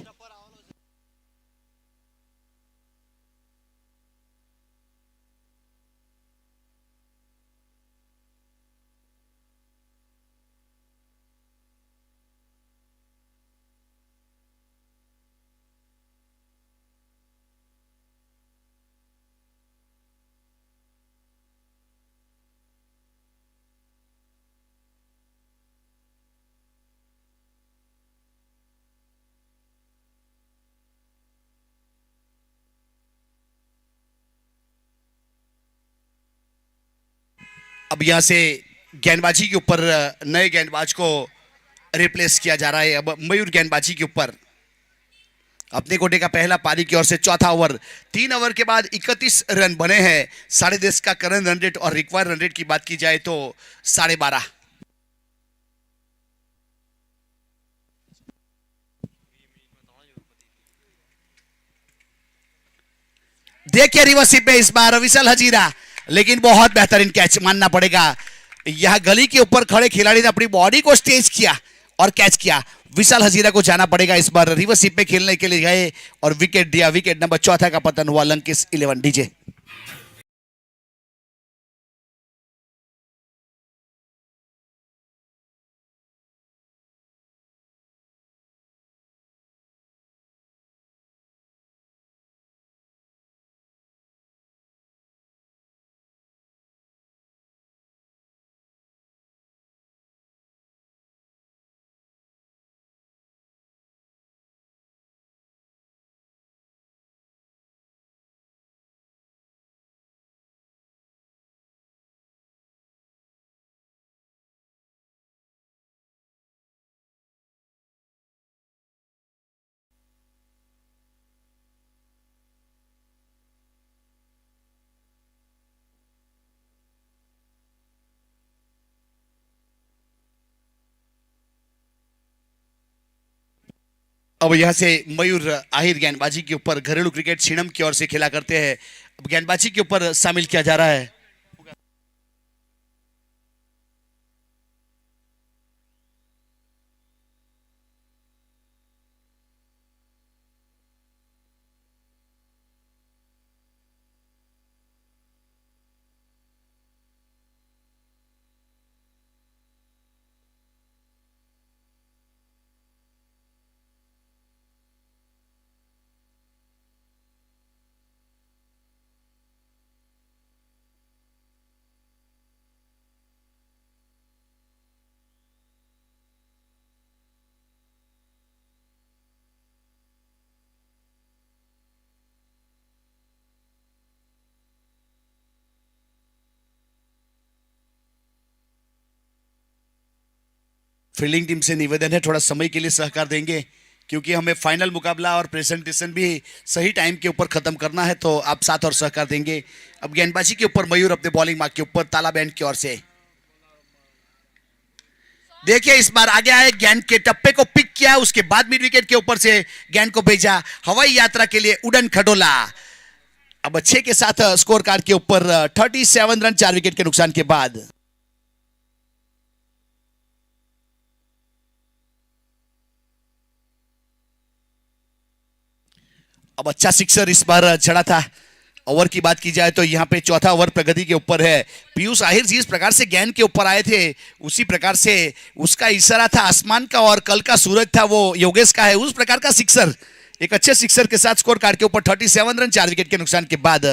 अब यहां से गेंदबाजी के ऊपर नए गेंदबाज को रिप्लेस किया जा रहा है। अब मयूर गेंदबाजी के ऊपर अपने कोटे का पहला पारी की ओर से चौथा ओवर। 3 ओवर के बाद 31 रन बने हैं। 10.5 का करंट रन रेट और रिक्वायर्ड रन रेट की बात की जाए तो 12.5। देखिए रिवर्सिप में इस बार विशाल हजीरा, लेकिन बहुत बेहतरीन कैच मानना पड़ेगा। यह गली के ऊपर खड़े खिलाड़ी ने अपनी बॉडी को स्टेज किया और कैच किया। विशाल हजीरा को जाना पड़ेगा, इस बार रिवर्सिप में खेलने के लिए गए और विकेट दिया। विकेट नंबर 4 का पतन हुआ लंकेश 11 डीजे। अब यहां से मयूर आहिर गेंदबाजी के ऊपर घरेलू क्रिकेट छिणम की ओर से खेला करते हैं, अब गेंदबाजी के ऊपर शामिल किया जा रहा है। फील्डिंग टीम से निवेदन है थोड़ा समय के लिए सहकार देंगे, क्योंकि हमें फाइनल मुकाबला और प्रेजेंटेशन भी सही टाइम के ऊपर खत्म करना है, तो आप साथ और सहकार देंगे। अब गेंदबाजी के ऊपर मयूर अपने बॉलिंग मार्क के ऊपर ताला बैंड की ओर से देखिए इस बार आगे आए, गेंद के टप्पे को पिक किया, उसके बाद मिड विकेट के ऊपर से गेंद को भेजा हवाई यात्रा के लिए उड़न खटोला। अब 6 के साथ स्कोर कार्ड के ऊपर 37 रन 4 विकेट के नुकसान के बाद। अब अच्छा सिक्सर इस बार चढ़ा था। ओवर की बात की जाए तो यहाँ पे चौथा ओवर प्रगति के ऊपर है। पीयूष आहिर जिस प्रकार से गेंद के ऊपर आए थे उसी प्रकार से उसका इशारा था आसमान का और कल का सूरज था वो योगेश का है, उस प्रकार का सिक्सर, एक अच्छे सिक्सर के साथ स्कोर कार्ड के ऊपर 37 रन 4 विकेट के नुकसान के बाद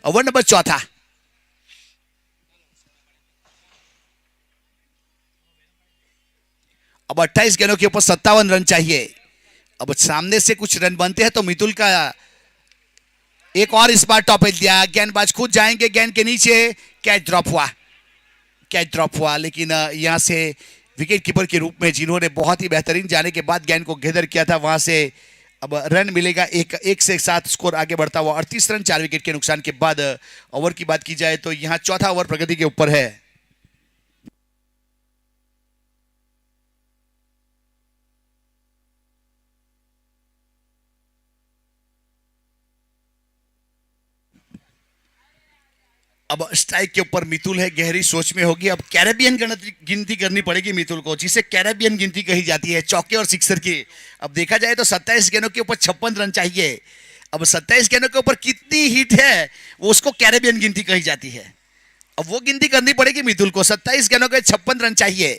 ओवर नंबर चौथा। अब 28 गेंदों के ऊपर 57 रन चाहिए। अब सामने से कुछ रन बनते हैं तो मितुल का एक और इस बार टॉप एज दिया, गेंदबाज खुद जाएंगे गेंद के नीचे, कैच ड्रॉप हुआ, कैच ड्रॉप हुआ। लेकिन यहां से विकेट कीपर के रूप में जिन्होंने बहुत ही बेहतरीन जाने के बाद गेंद को घेदर किया था वहां से अब रन मिलेगा एक से साथ स्कोर आगे बढ़ता हुआ 38 रन 4 विकेट के नुकसान के बाद। ओवर की बात की जाए तो यहां चौथा ओवर प्रगति के ऊपर है। अब स्ट्राइक के ऊपर मितुल है, गहरी सोच में होगी। अब कैरेबियन गिनती करनी पड़ेगी मितुल को, जिसे कैरेबियन गिनती कही जाती है चौके और सिक्सर की। अब देखा जाए तो 27 गेंदों के ऊपर 56 रन चाहिए। अब 27 गेंदों के ऊपर कितनी हिट है वो उसको कैरेबियन गिनती कही जाती है। अब वो गिनती करनी पड़ेगी मितुल को, 27 गेंदों के 56 रन चाहिए।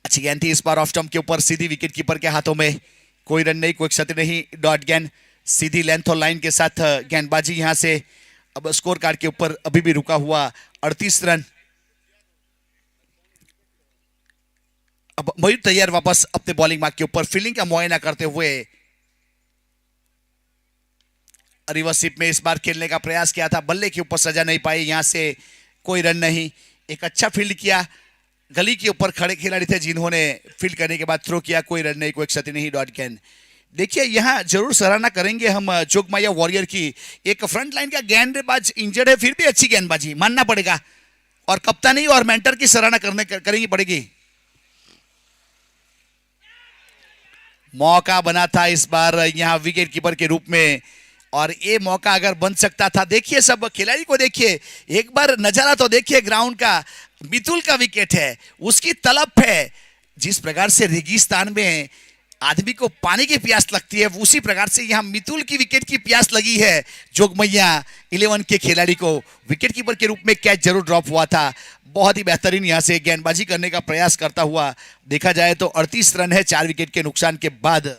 अच्छी गेंद थी इस बार ऑफ स्टंप के ऊपर, सीधी विकेट कीपर के हाथों में, कोई रन नहीं, कोई क्षति नहीं, डॉट गेंद सीधी लेंथ और लाइन के साथ गेंदबाजी यहां से। अब स्कोर कार्ड के ऊपर अभी भी रुका हुआ 38 रन। अब मयूर तैयार वापस अपने बॉलिंग मार्क के ऊपर फील्डिंग का मुआयना करते हुए रिवर्सिप में इस बार खेलने का प्रयास किया था, बल्ले के ऊपर सजा नहीं पाई, यहां से कोई रन नहीं। एक अच्छा फील्ड किया, गली के ऊपर खड़े खिलाड़ी थे जिन्होंने फील्ड करने के बाद थ्रो किया, कोई रन नहीं, कोई क्षति नहीं, डॉट गेंद। देखिए यहां जरूर सराहना करेंगे हम जोगमाया वॉरियर की, एक फ्रंट लाइन का गेंदबाज इंजर्ड है फिर भी अच्छी गेंदबाजी मानना पड़ेगा, और कप्तानी और मेंटर की सराहना करेंगी पड़ेगी। मौका बना था इस बार यहां विकेट कीपर के रूप में, और ये मौका अगर बन सकता था, देखिए सब खिलाड़ी को देखिए, एक बार नजारा तो देखिए ग्राउंड का, मितुल का विकेट है, उसकी तलब है। जिस प्रकार से रेगिस्तान में आदमी को पानी की प्यास लगती है उसी प्रकार से यहां मितुल की विकेट की प्यास लगी है जोगमैया 11 के खिलाड़ी को। विकेट कीपर के रूप में कैच जरूर ड्रॉप हुआ था, बहुत ही बेहतरीन यहां से गेंदबाजी करने का प्रयास करता हुआ देखा जाए तो 38 रन है 4 विकेट के नुकसान के बाद।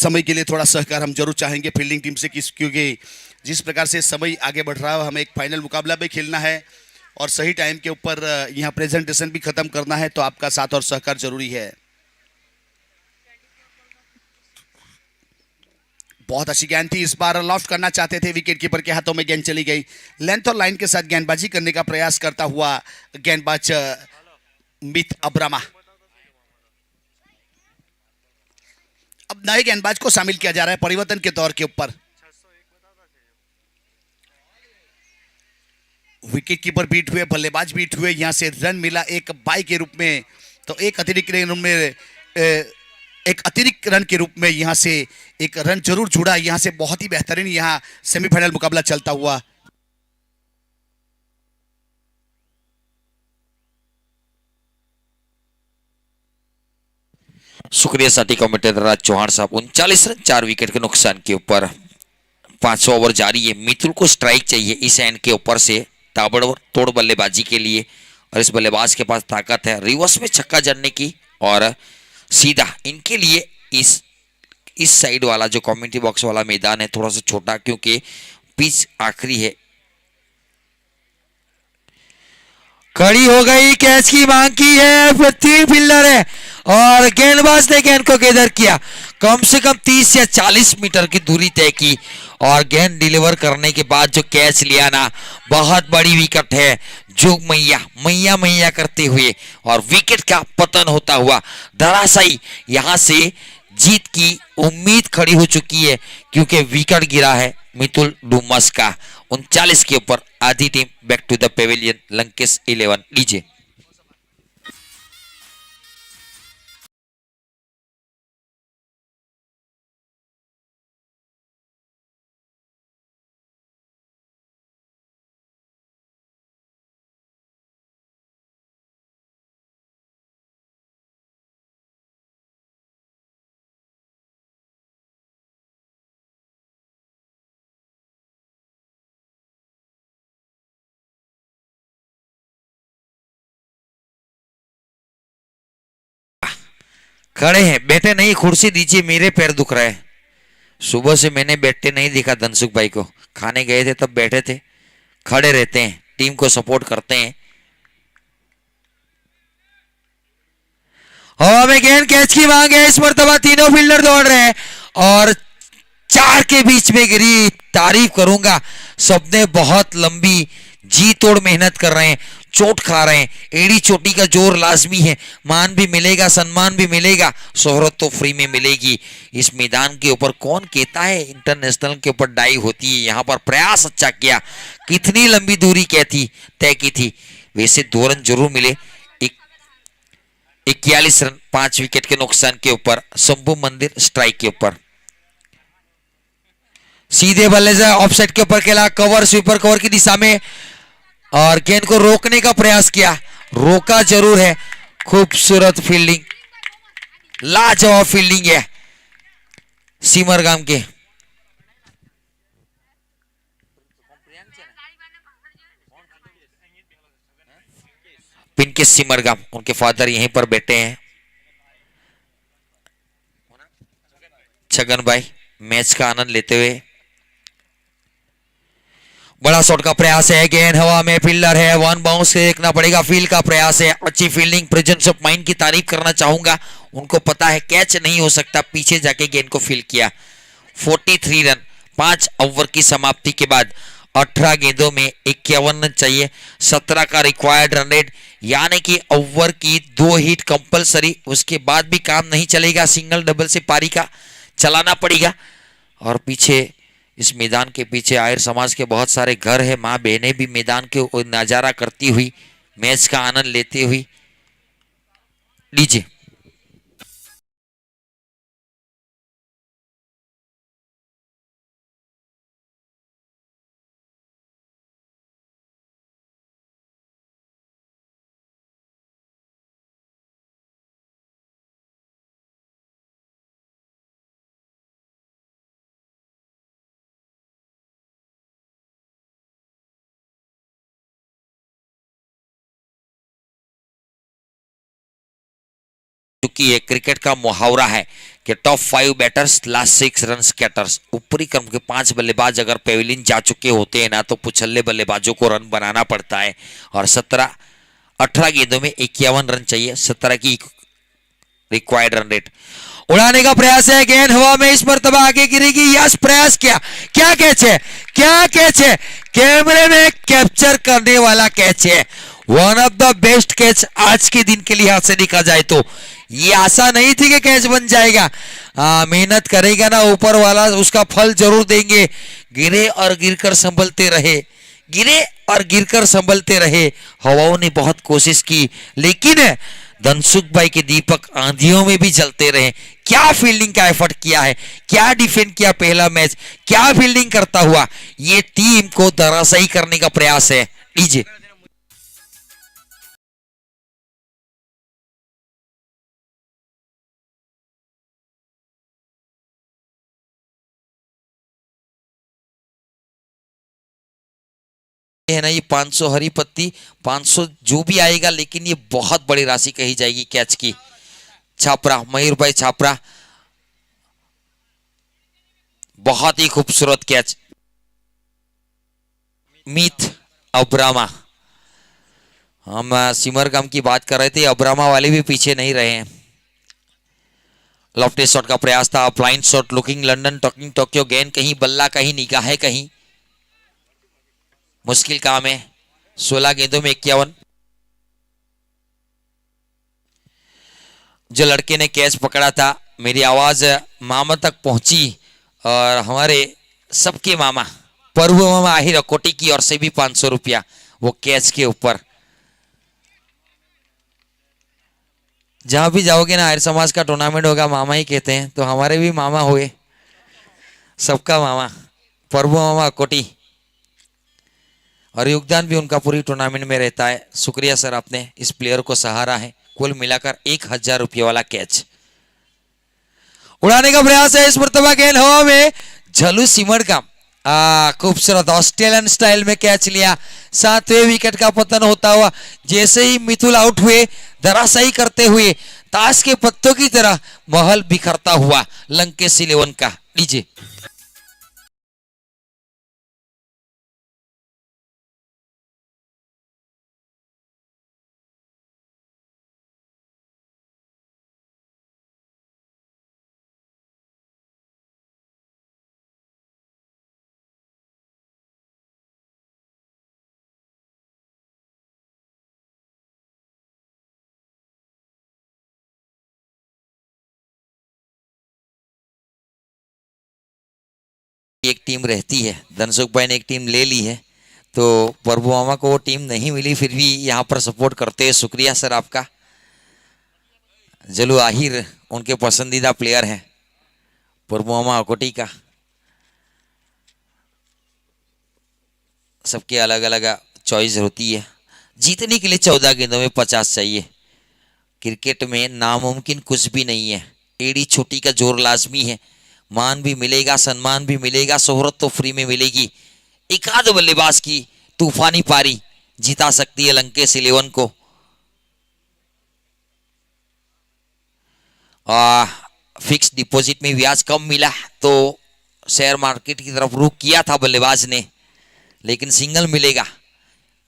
समय के लिए थोड़ा सहकार हम जरूर चाहेंगे फील्डिंग टीम से, क्योंकि जिस प्रकार से समय आगे बढ़ रहा है हमें एक फाइनल मुकाबला भी खेलना है और सही टाइम के ऊपर यहाँ प्रेजेंटेशन भी खत्म करना है, तो आपका साथ और सहकार जरूरी है। बहुत अच्छी गेंद थी, इस बार लॉफ्ट करना चाहते थे, विकेट कीपर के हाथों में गेंद चली गई। लेंथ और लाइन के साथ गेंदबाजी करने का प्रयास करता हुआ गेंदबाज मित अब्रामा। अब नए गेंदबाज को शामिल किया जा रहा है परिवर्तन के दौर के ऊपर। विकेट कीपर बीट हुए, बल्लेबाज बीट हुए, यहां से रन मिला एक बाई के रूप में, तो एक अतिरिक्त रन के रूप में यहां से एक रन जरूर जुड़ा। यहां से बहुत ही बेहतरीन यहां सेमीफाइनल मुकाबला चलता हुआ। शुक्रिया साथी कमेंटेटर राज चौहान साहब। 39 रन 4 विकेट के नुकसान के ऊपर 500 ओवर जारी है। मितुल को स्ट्राइक चाहिए इस एंड के ऊपर से ताबड़तोड़ बल्लेबाजी के लिए, और इस बल्लेबाज के पास ताकत है रिवर्स में छक्का जड़ने की और सीधा। इनके लिए इस साइड वाला जो कम्युनिटी बॉक्स वाला मैदान है थोड़ा सा छोटा, क्योंकि पिच आखिरी है। खड़ी हो गई, कैच की मांग की है, फिर 3 फील्डर है और गेंदबाज ने गेंद को गैदर किया। कम से कम 30 या 40 मीटर की दूरी तय की और गेंद डिलीवर करने के बाद जो कैच लिया ना, बहुत बड़ी विकेट है। जुग मैया मैया मैया करते हुए और विकेट का पतन होता हुआ धराशायी। यहां से जीत की उम्मीद खड़ी हो चुकी है, क्योंकि विकेट गिरा है मितुल डुमस का। 39 के ऊपर आधी team back to the pavilion, लंकेश 11 डीजे। खड़े हैं, बैठे नहीं, कुर्सी दीजिए, मेरे पैर दुख रहे हैं। सुबह से मैंने बैठते नहीं देखा धनसुख भाई को, खाने गए थे तब बैठे थे। खड़े रहते हैं, टीम को सपोर्ट करते हैं। हवा में गेंद, कैच की मांग है, इस मर्तबा तीनों फील्डर दौड़ रहे हैं और 4 के बीच में गिरी। तारीफ करूंगा, सबने बहुत लंबी जी तोड़ मेहनत कर रहे हैं, चोट खा रहे हैं। एड़ी चोटी का जोर लाजमी है, मान भी मिलेगा, सम्मान भी मिलेगा, शोहरत तो फ्री में मिलेगी। इस मैदान के ऊपर कौन कहता है इंटरनेशनल के ऊपर डाई होती है। यहाँ पर प्रयास अच्छा किया, कितनी लंबी दूरी तय की थी। वैसे 2 रन जरूर मिले। 41 रन 5 विकेट के नुकसान के ऊपर शंभू मंदिर स्ट्राइक के ऊपर। सीधे बल्ले से ऑफसेट के ऊपर खेला, कवर स्वीपर कवर की दिशा में और गेंद को रोकने का प्रयास किया, रोका जरूर है। खूबसूरत फील्डिंग, लाजवाब फील्डिंग है सिमरगाम के। पिनके सिमरगाम, उनके फादर यहीं पर बैठे हैं, छगन भाई, मैच का आनंद लेते हुए। बड़ा शॉट का प्रयास है, गेंद हवा में, फील्डर है, 1 बाउंस से देखना पड़ेगा। फील्ड का प्रयास है, अच्छी फील्डिंग, प्रेजेंस ऑफ माइंड की तारीफ करना चाहूंगा। उनको पता है कैच नहीं हो सकता, पीछे जाके गेंद को फील्ड किया। 43 रन 5 ओवर की समाप्ति के बाद 18 गेंदों में 51 रन चाहिए, 17 का रिक्वायर्ड रन रेट, यानी कि ओवर की 2 हिट कंपलसरी। उसके बाद भी काम नहीं चलेगा, सिंगल डबल से पारी का चलाना पड़ेगा। और पीछे इस मैदान के पीछे आयर समाज के बहुत सारे घर है, माँ बहनें भी मैदान के नजारा करती हुई, मैच का आनंद लेती हुई। डीजे चुकी है। क्रिकेट का मुहावरा है कि top 5 batters last 6 run scatters. ऊपरी क्रम के 5 बल्लेबाज अगर पेविलियन जा चुके होते हैं ना, तो पुछल्ले बल्लेबाजों को रन बनाना पड़ता है। और 18 गेंदों में 51 रन चाहिए, 17 की रिक्वायर्ड रन रेट। उड़ाने का प्रयास है, गेंद हवा में इस मर्तबा आगे गिरेगी। यस, प्रयास किया, क्या कैच है, क्या कैच है, कैमरे में कैप्चर करने वाला कैच है। One of the best catch आज के दिन के लिहाज से देखा जाए तो। ये आशा नहीं थी कि कैच बन जाएगा। मेहनत करेगा ना ऊपर वाला, उसका फल जरूर देंगे। गिरे और गिरकर संभलते रहे, गिरे और गिरकर संभलते रहे। हवाओं ने बहुत कोशिश की, लेकिन धनसुख भाई के दीपक आंधियों में भी जलते रहे। क्या फील्डिंग का एफर्ट किया है, क्या डिफेंड किया पहला मैच, क्या फील्डिंग करता हुआ ये टीम को धराशायी करने का प्रयास है। लीजिए, है ना, ये 500 हरी पत्ती, 500 जो भी आएगा, लेकिन ये बहुत बड़ी राशि कही जाएगी कैच की। छापरा, मयूर भाई छापरा, बहुत ही खूबसूरत कैच। मीत अब्रामा, हम सिमरगम की बात कर रहे थे, अब्रामा वाले भी पीछे नहीं रहे हैं। लॉफ्टी शॉट का प्रयास था, blind shot, looking London, talking Tokyo. गेंद कहीं बल्ला, कहीं निगाह, कहीं मुश्किल काम है। 16 गेंदों में 51। जो लड़के ने कैच पकड़ा था, मेरी आवाज मामा तक पहुंची और हमारे सबके मामा प्रभु मामा आहिर अकोटी की ओर से भी 500 रुपया वो कैच के ऊपर। जहां भी जाओगे ना, आर्य समाज का टूर्नामेंट होगा, मामा ही कहते हैं, तो हमारे भी मामा हुए, सबका मामा प्रभु मामा अकोटी। और योगदान भी उनका पूरी टूर्नामेंट में रहता है। शुक्रिया सर, आपने इस प्लेयर को सहारा है। कुल मिलाकर 1000 रुपये वाला कैच। उड़ाने का प्रयास है, इस मर्तबा गेंद हवा में, झलू सिमर का खूबसूरत ऑस्ट्रेलियन स्टाइल में कैच लिया। 7वें विकेट का पतन होता हुआ, जैसे ही मिथुल आउट हुए, धराशायी करते हुए ताश के पत्तों की तरह महल बिखरता हुआ लंकेश 11 का। लीजिए, एक टीम रहती है, धनसुख भाई ने एक टीम ले ली है, तो प्रभु मामा को वो टीम नहीं मिली, फिर भी यहाँ पर सपोर्ट करते हैं। शुक्रिया सर आपका। जलू आहिर उनके पसंदीदा प्लेयर हैं, प्रभु मामा अकोटी का। सबके अलग अलग चॉइस होती है। जीतने के लिए 14 गेंदों में 50 चाहिए। क्रिकेट में नामुमकिन कुछ भी नहीं है। एड़ी छोटी का जोर लाजमी है। मान भी मिलेगा, सम्मान भी मिलेगा, शोहरत तो फ्री में मिलेगी। एक आध बल्लेबाज की तूफानी पारी जिता सकती है लंकेश 11 को। फिक्स डिपॉजिट में ब्याज कम मिला तो शेयर मार्केट की तरफ रुख किया था बल्लेबाज ने, लेकिन सिंगल मिलेगा,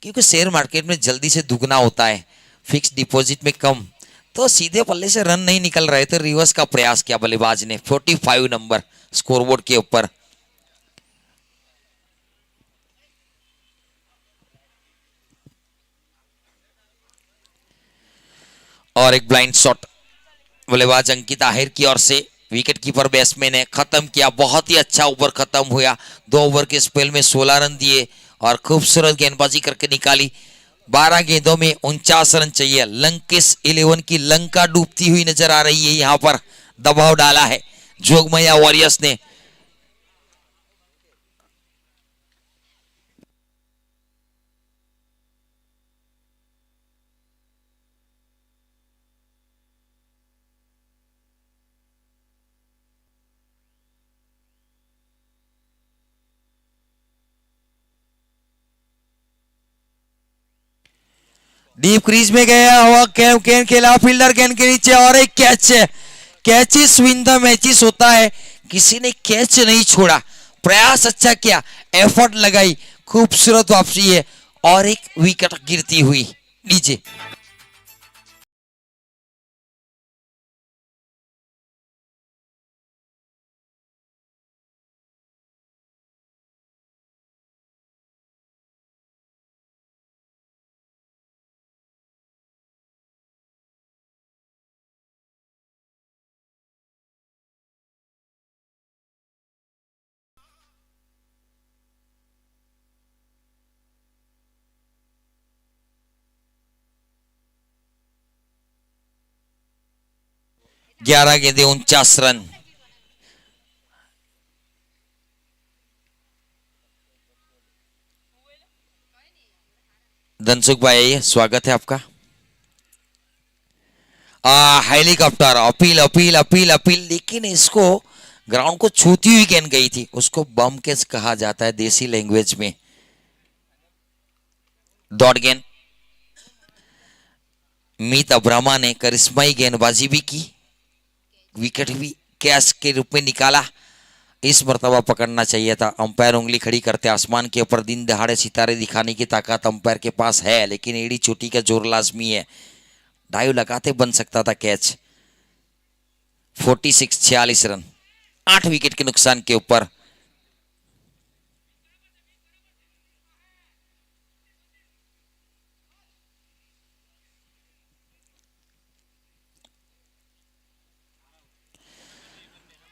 क्योंकि शेयर मार्केट में जल्दी से दुगना होता है, फिक्स डिपॉजिट में कम। तो सीधे पल्ले से रन नहीं निकल रहे थे, रिवर्स का प्रयास किया बल्लेबाज ने। 45 नंबर स्कोरबोर्ड के ऊपर। और एक ब्लाइंड शॉट बल्लेबाज अंकित आहिर की ओर से। विकेट कीपर बैट्समैन ने खत्म किया, बहुत ही अच्छा ओवर खत्म हुआ। 2 ओवर के स्पेल में 16 रन दिए और खूबसूरत गेंदबाजी करके निकाली। 12 गेंदों में 49 रन चाहिए। लंकेश 11 की लंका डूबती हुई नजर आ रही है। यहां पर दबाव डाला है जोगमैया वॉरियर्स ने। डीप क्रीज में गया हुआ गेंद खेला फील्डर गेंद के नीचे और एक कैच है। कैचेस विन द मैचेस होता है, किसी ने कैच नहीं छोड़ा, प्रयास अच्छा किया, एफर्ट लगाई, खूबसूरत वापसी है और एक विकेट गिरती हुई नीचे। ग्यारह गेंदे 49 रन। धनसुख भाई स्वागत है आपका। Helicopter appeal appeal appeal appeal, लेकिन इसको ग्राउंड को छूती हुई गेंद गई थी, उसको बम कैच कहा जाता है देसी लैंग्वेज में। डॉट गेंद, मीत अब्रामा ने करिश्माई गेंदबाजी भी की, विकेट भी कैच के रूप में निकाला। इस मर्तबा पकड़ना चाहिए था, अंपायर उंगली खड़ी करते आसमान के ऊपर। दिन दहाड़े सितारे दिखाने की ताकत अंपायर के पास है, लेकिन एड़ी चोटी का जोर लाजमी है। डाइव लगाते बन सकता था कैच। 46 रन 8 विकेट के नुकसान के ऊपर।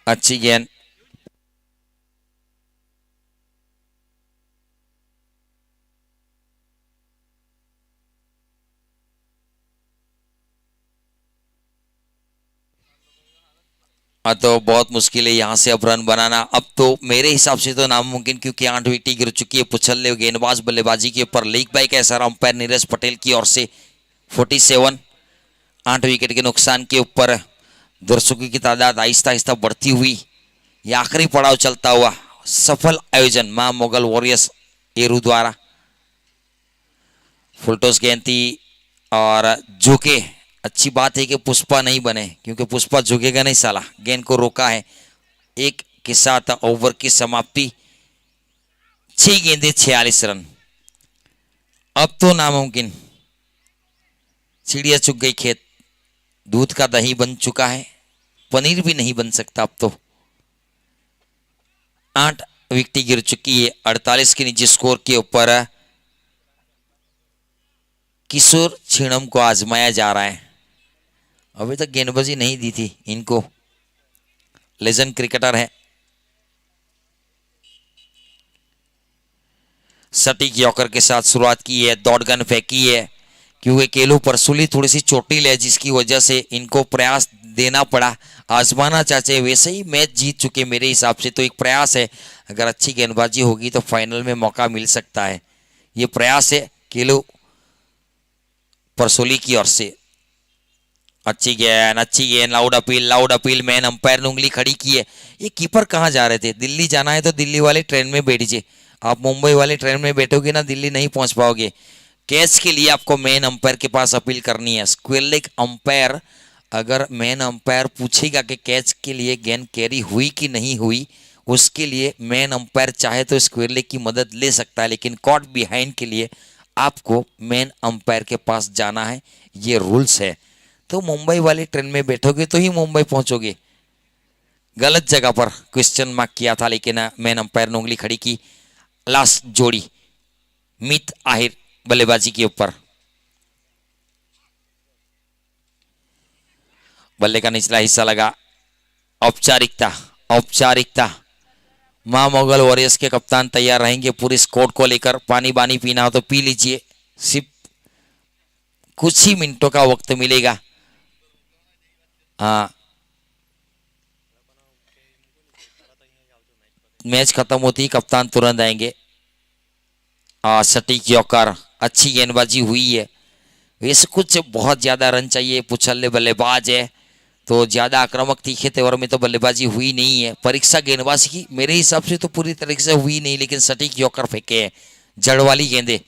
अच्छी गेंद, तो बहुत मुश्किल है यहाँ से अब रन बनाना। अब तो मेरे हिसाब से तो नामुमकिन, क्योंकि 8 विकेट गिर चुकी है। पुछल्ले गेंदबाज बल्लेबाजी के ऊपर लीग बाई का सर अंपायर नीरज पटेल की ओर से 47 8 विकेट के नुकसान के ऊपर। दर्शकों की तादाद आहिस्ता आहिस्ता बढ़ती हुई, यह आखिरी पड़ाव चलता हुआ। सफल आयोजन मां मुगल वॉरियर्स एरू द्वारा। फुलटॉस गेंद थी और झुके। अच्छी बात है कि पुष्पा नहीं बने, क्योंकि पुष्पा झुकेगा नहीं साला। गेंद को रोका है। एक के साथ ओवर की समाप्ति। 6 गेंदे 46 रन। अब तो नामुमकिन, चिड़िया चुग गई खेत। दूध का दही बन चुका है, पनीर भी नहीं बन सकता अब तो। 8 विकेट गिर चुकी है। 48 के नीचे स्कोर के ऊपर किशोर छिणम को आजमाया जा रहा है। अभी तक गेंदबाजी नहीं दी थी इनको। लेजेंड क्रिकेटर है। सटीक यॉकर के साथ शुरुआत की है, डॉट गन फेंकी है, क्योंकि केलू परसुली थोड़ी सी चोटिल है, जिसकी वजह से इनको प्रयास देना पड़ा। आजमाना चाहते वैसे ही मैच जीत चुके मेरे हिसाब से, तो एक प्रयास है। अगर अच्छी गेंदबाजी होगी तो फाइनल में मौका मिल सकता है। ये प्रयास है केलू परसोली की ओर से। अच्छी गेंद, लाउड अपील। मैन अंपायर ने उंगली खड़ी की है। ये कीपर कहाँ जा रहे थे? दिल्ली जाना है तो दिल्ली वाले ट्रेन में बैठिए। आप मुंबई वाले ट्रेन में बैठोगे ना, दिल्ली नहीं पहुंच पाओगे। कैच के लिए आपको मैन अंपायर के पास अपील करनी है। स्क्वेयर लेग अंपायर, अगर मैन अंपायर पूछेगा कि कैच के लिए गेंद कैरी हुई कि नहीं हुई, उसके लिए मैन अंपायर चाहे तो स्क्वेयर लेग की मदद ले सकता है, लेकिन कॉट बिहाइंड के लिए आपको मैन अंपायर के पास जाना है। ये रूल्स है। तो मुंबई वाली ट्रेन में बैठोगे तो ही मुंबई पहुंचोगे। गलत जगह पर क्वेश्चन मार्क किया था, लेकिन मैन अंपायर ने उंगली खड़ी की। लास्ट जोड़ी मीत आहिर बल्लेबाजी के ऊपर। बल्ले का निचला हिस्सा लगा। औपचारिकता। मां मुगल वॉरियर्स के कप्तान तैयार रहेंगे पूरी स्क्वाड को लेकर। पानी बानी पीना हो तो पी लीजिए, सिर्फ कुछ ही मिनटों का वक्त मिलेगा। हाँ, मैच खत्म होती ही कप्तान तुरंत आएंगे। सटीक यॉकर, अच्छी गेंदबाजी हुई है। वैसे कुछ बहुत ज्यादा रन चाहिए, पुछल्ले बल्लेबाज है तो ज्यादा आक्रामक तीखे तेवर में तो बल्लेबाजी हुई नहीं है। परीक्षा गेंदबाजी की मेरे हिसाब से तो पूरी तरीके से हुई नहीं, लेकिन सटीक यॉकर फेंके हैं, जड़ वाली गेंदे।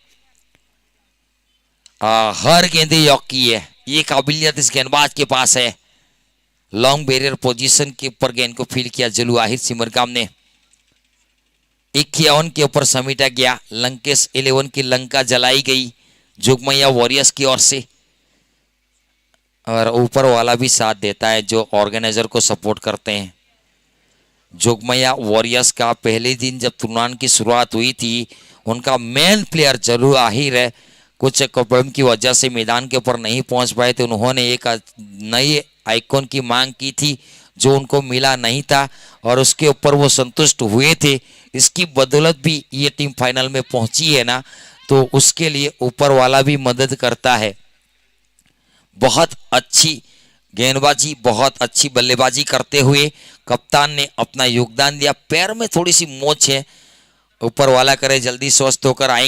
हर गेंदे यॉक की है, ये काबिलियत इस गेंदबाज के पास है। लॉन्ग बैरियर पोजीशन के ऊपर गेंद को फील किया जलवाहिर सिमरगाम ने। 51 के ऊपर समेटा गया। लंकेश 11 की लंका जलाई गई जोगमैया वॉरियर्स की ओर से, और ऊपर वाला भी साथ देता है जो ऑर्गेनाइजर को सपोर्ट करते हैं। जोगमैया वॉरियर्स का पहले दिन जब टूर्नामेंट की शुरुआत हुई थी, उनका मेन प्लेयर जरूर आहिर है, कुछ प्रॉब्लम की वजह से मैदान के ऊपर नहीं पहुंच पाए थे। उन्होंने एक नए आइकॉन की मांग की थी जो उनको मिला नहीं था, और उसके ऊपर वो संतुष्ट हुए थे। इसकी बदौलत भी ये टीम फाइनल में पहुंची है ना, तो उसके लिए ऊपर वाला भी मदद करता है। बहुत अच्छी गेंदबाजी, बहुत अच्छी बल्लेबाजी करते हुए कप्तान ने अपना योगदान दिया। पैर में थोड़ी सी मोच है, ऊपर वाला करे जल्दी स्वस्थ होकर आएंगे।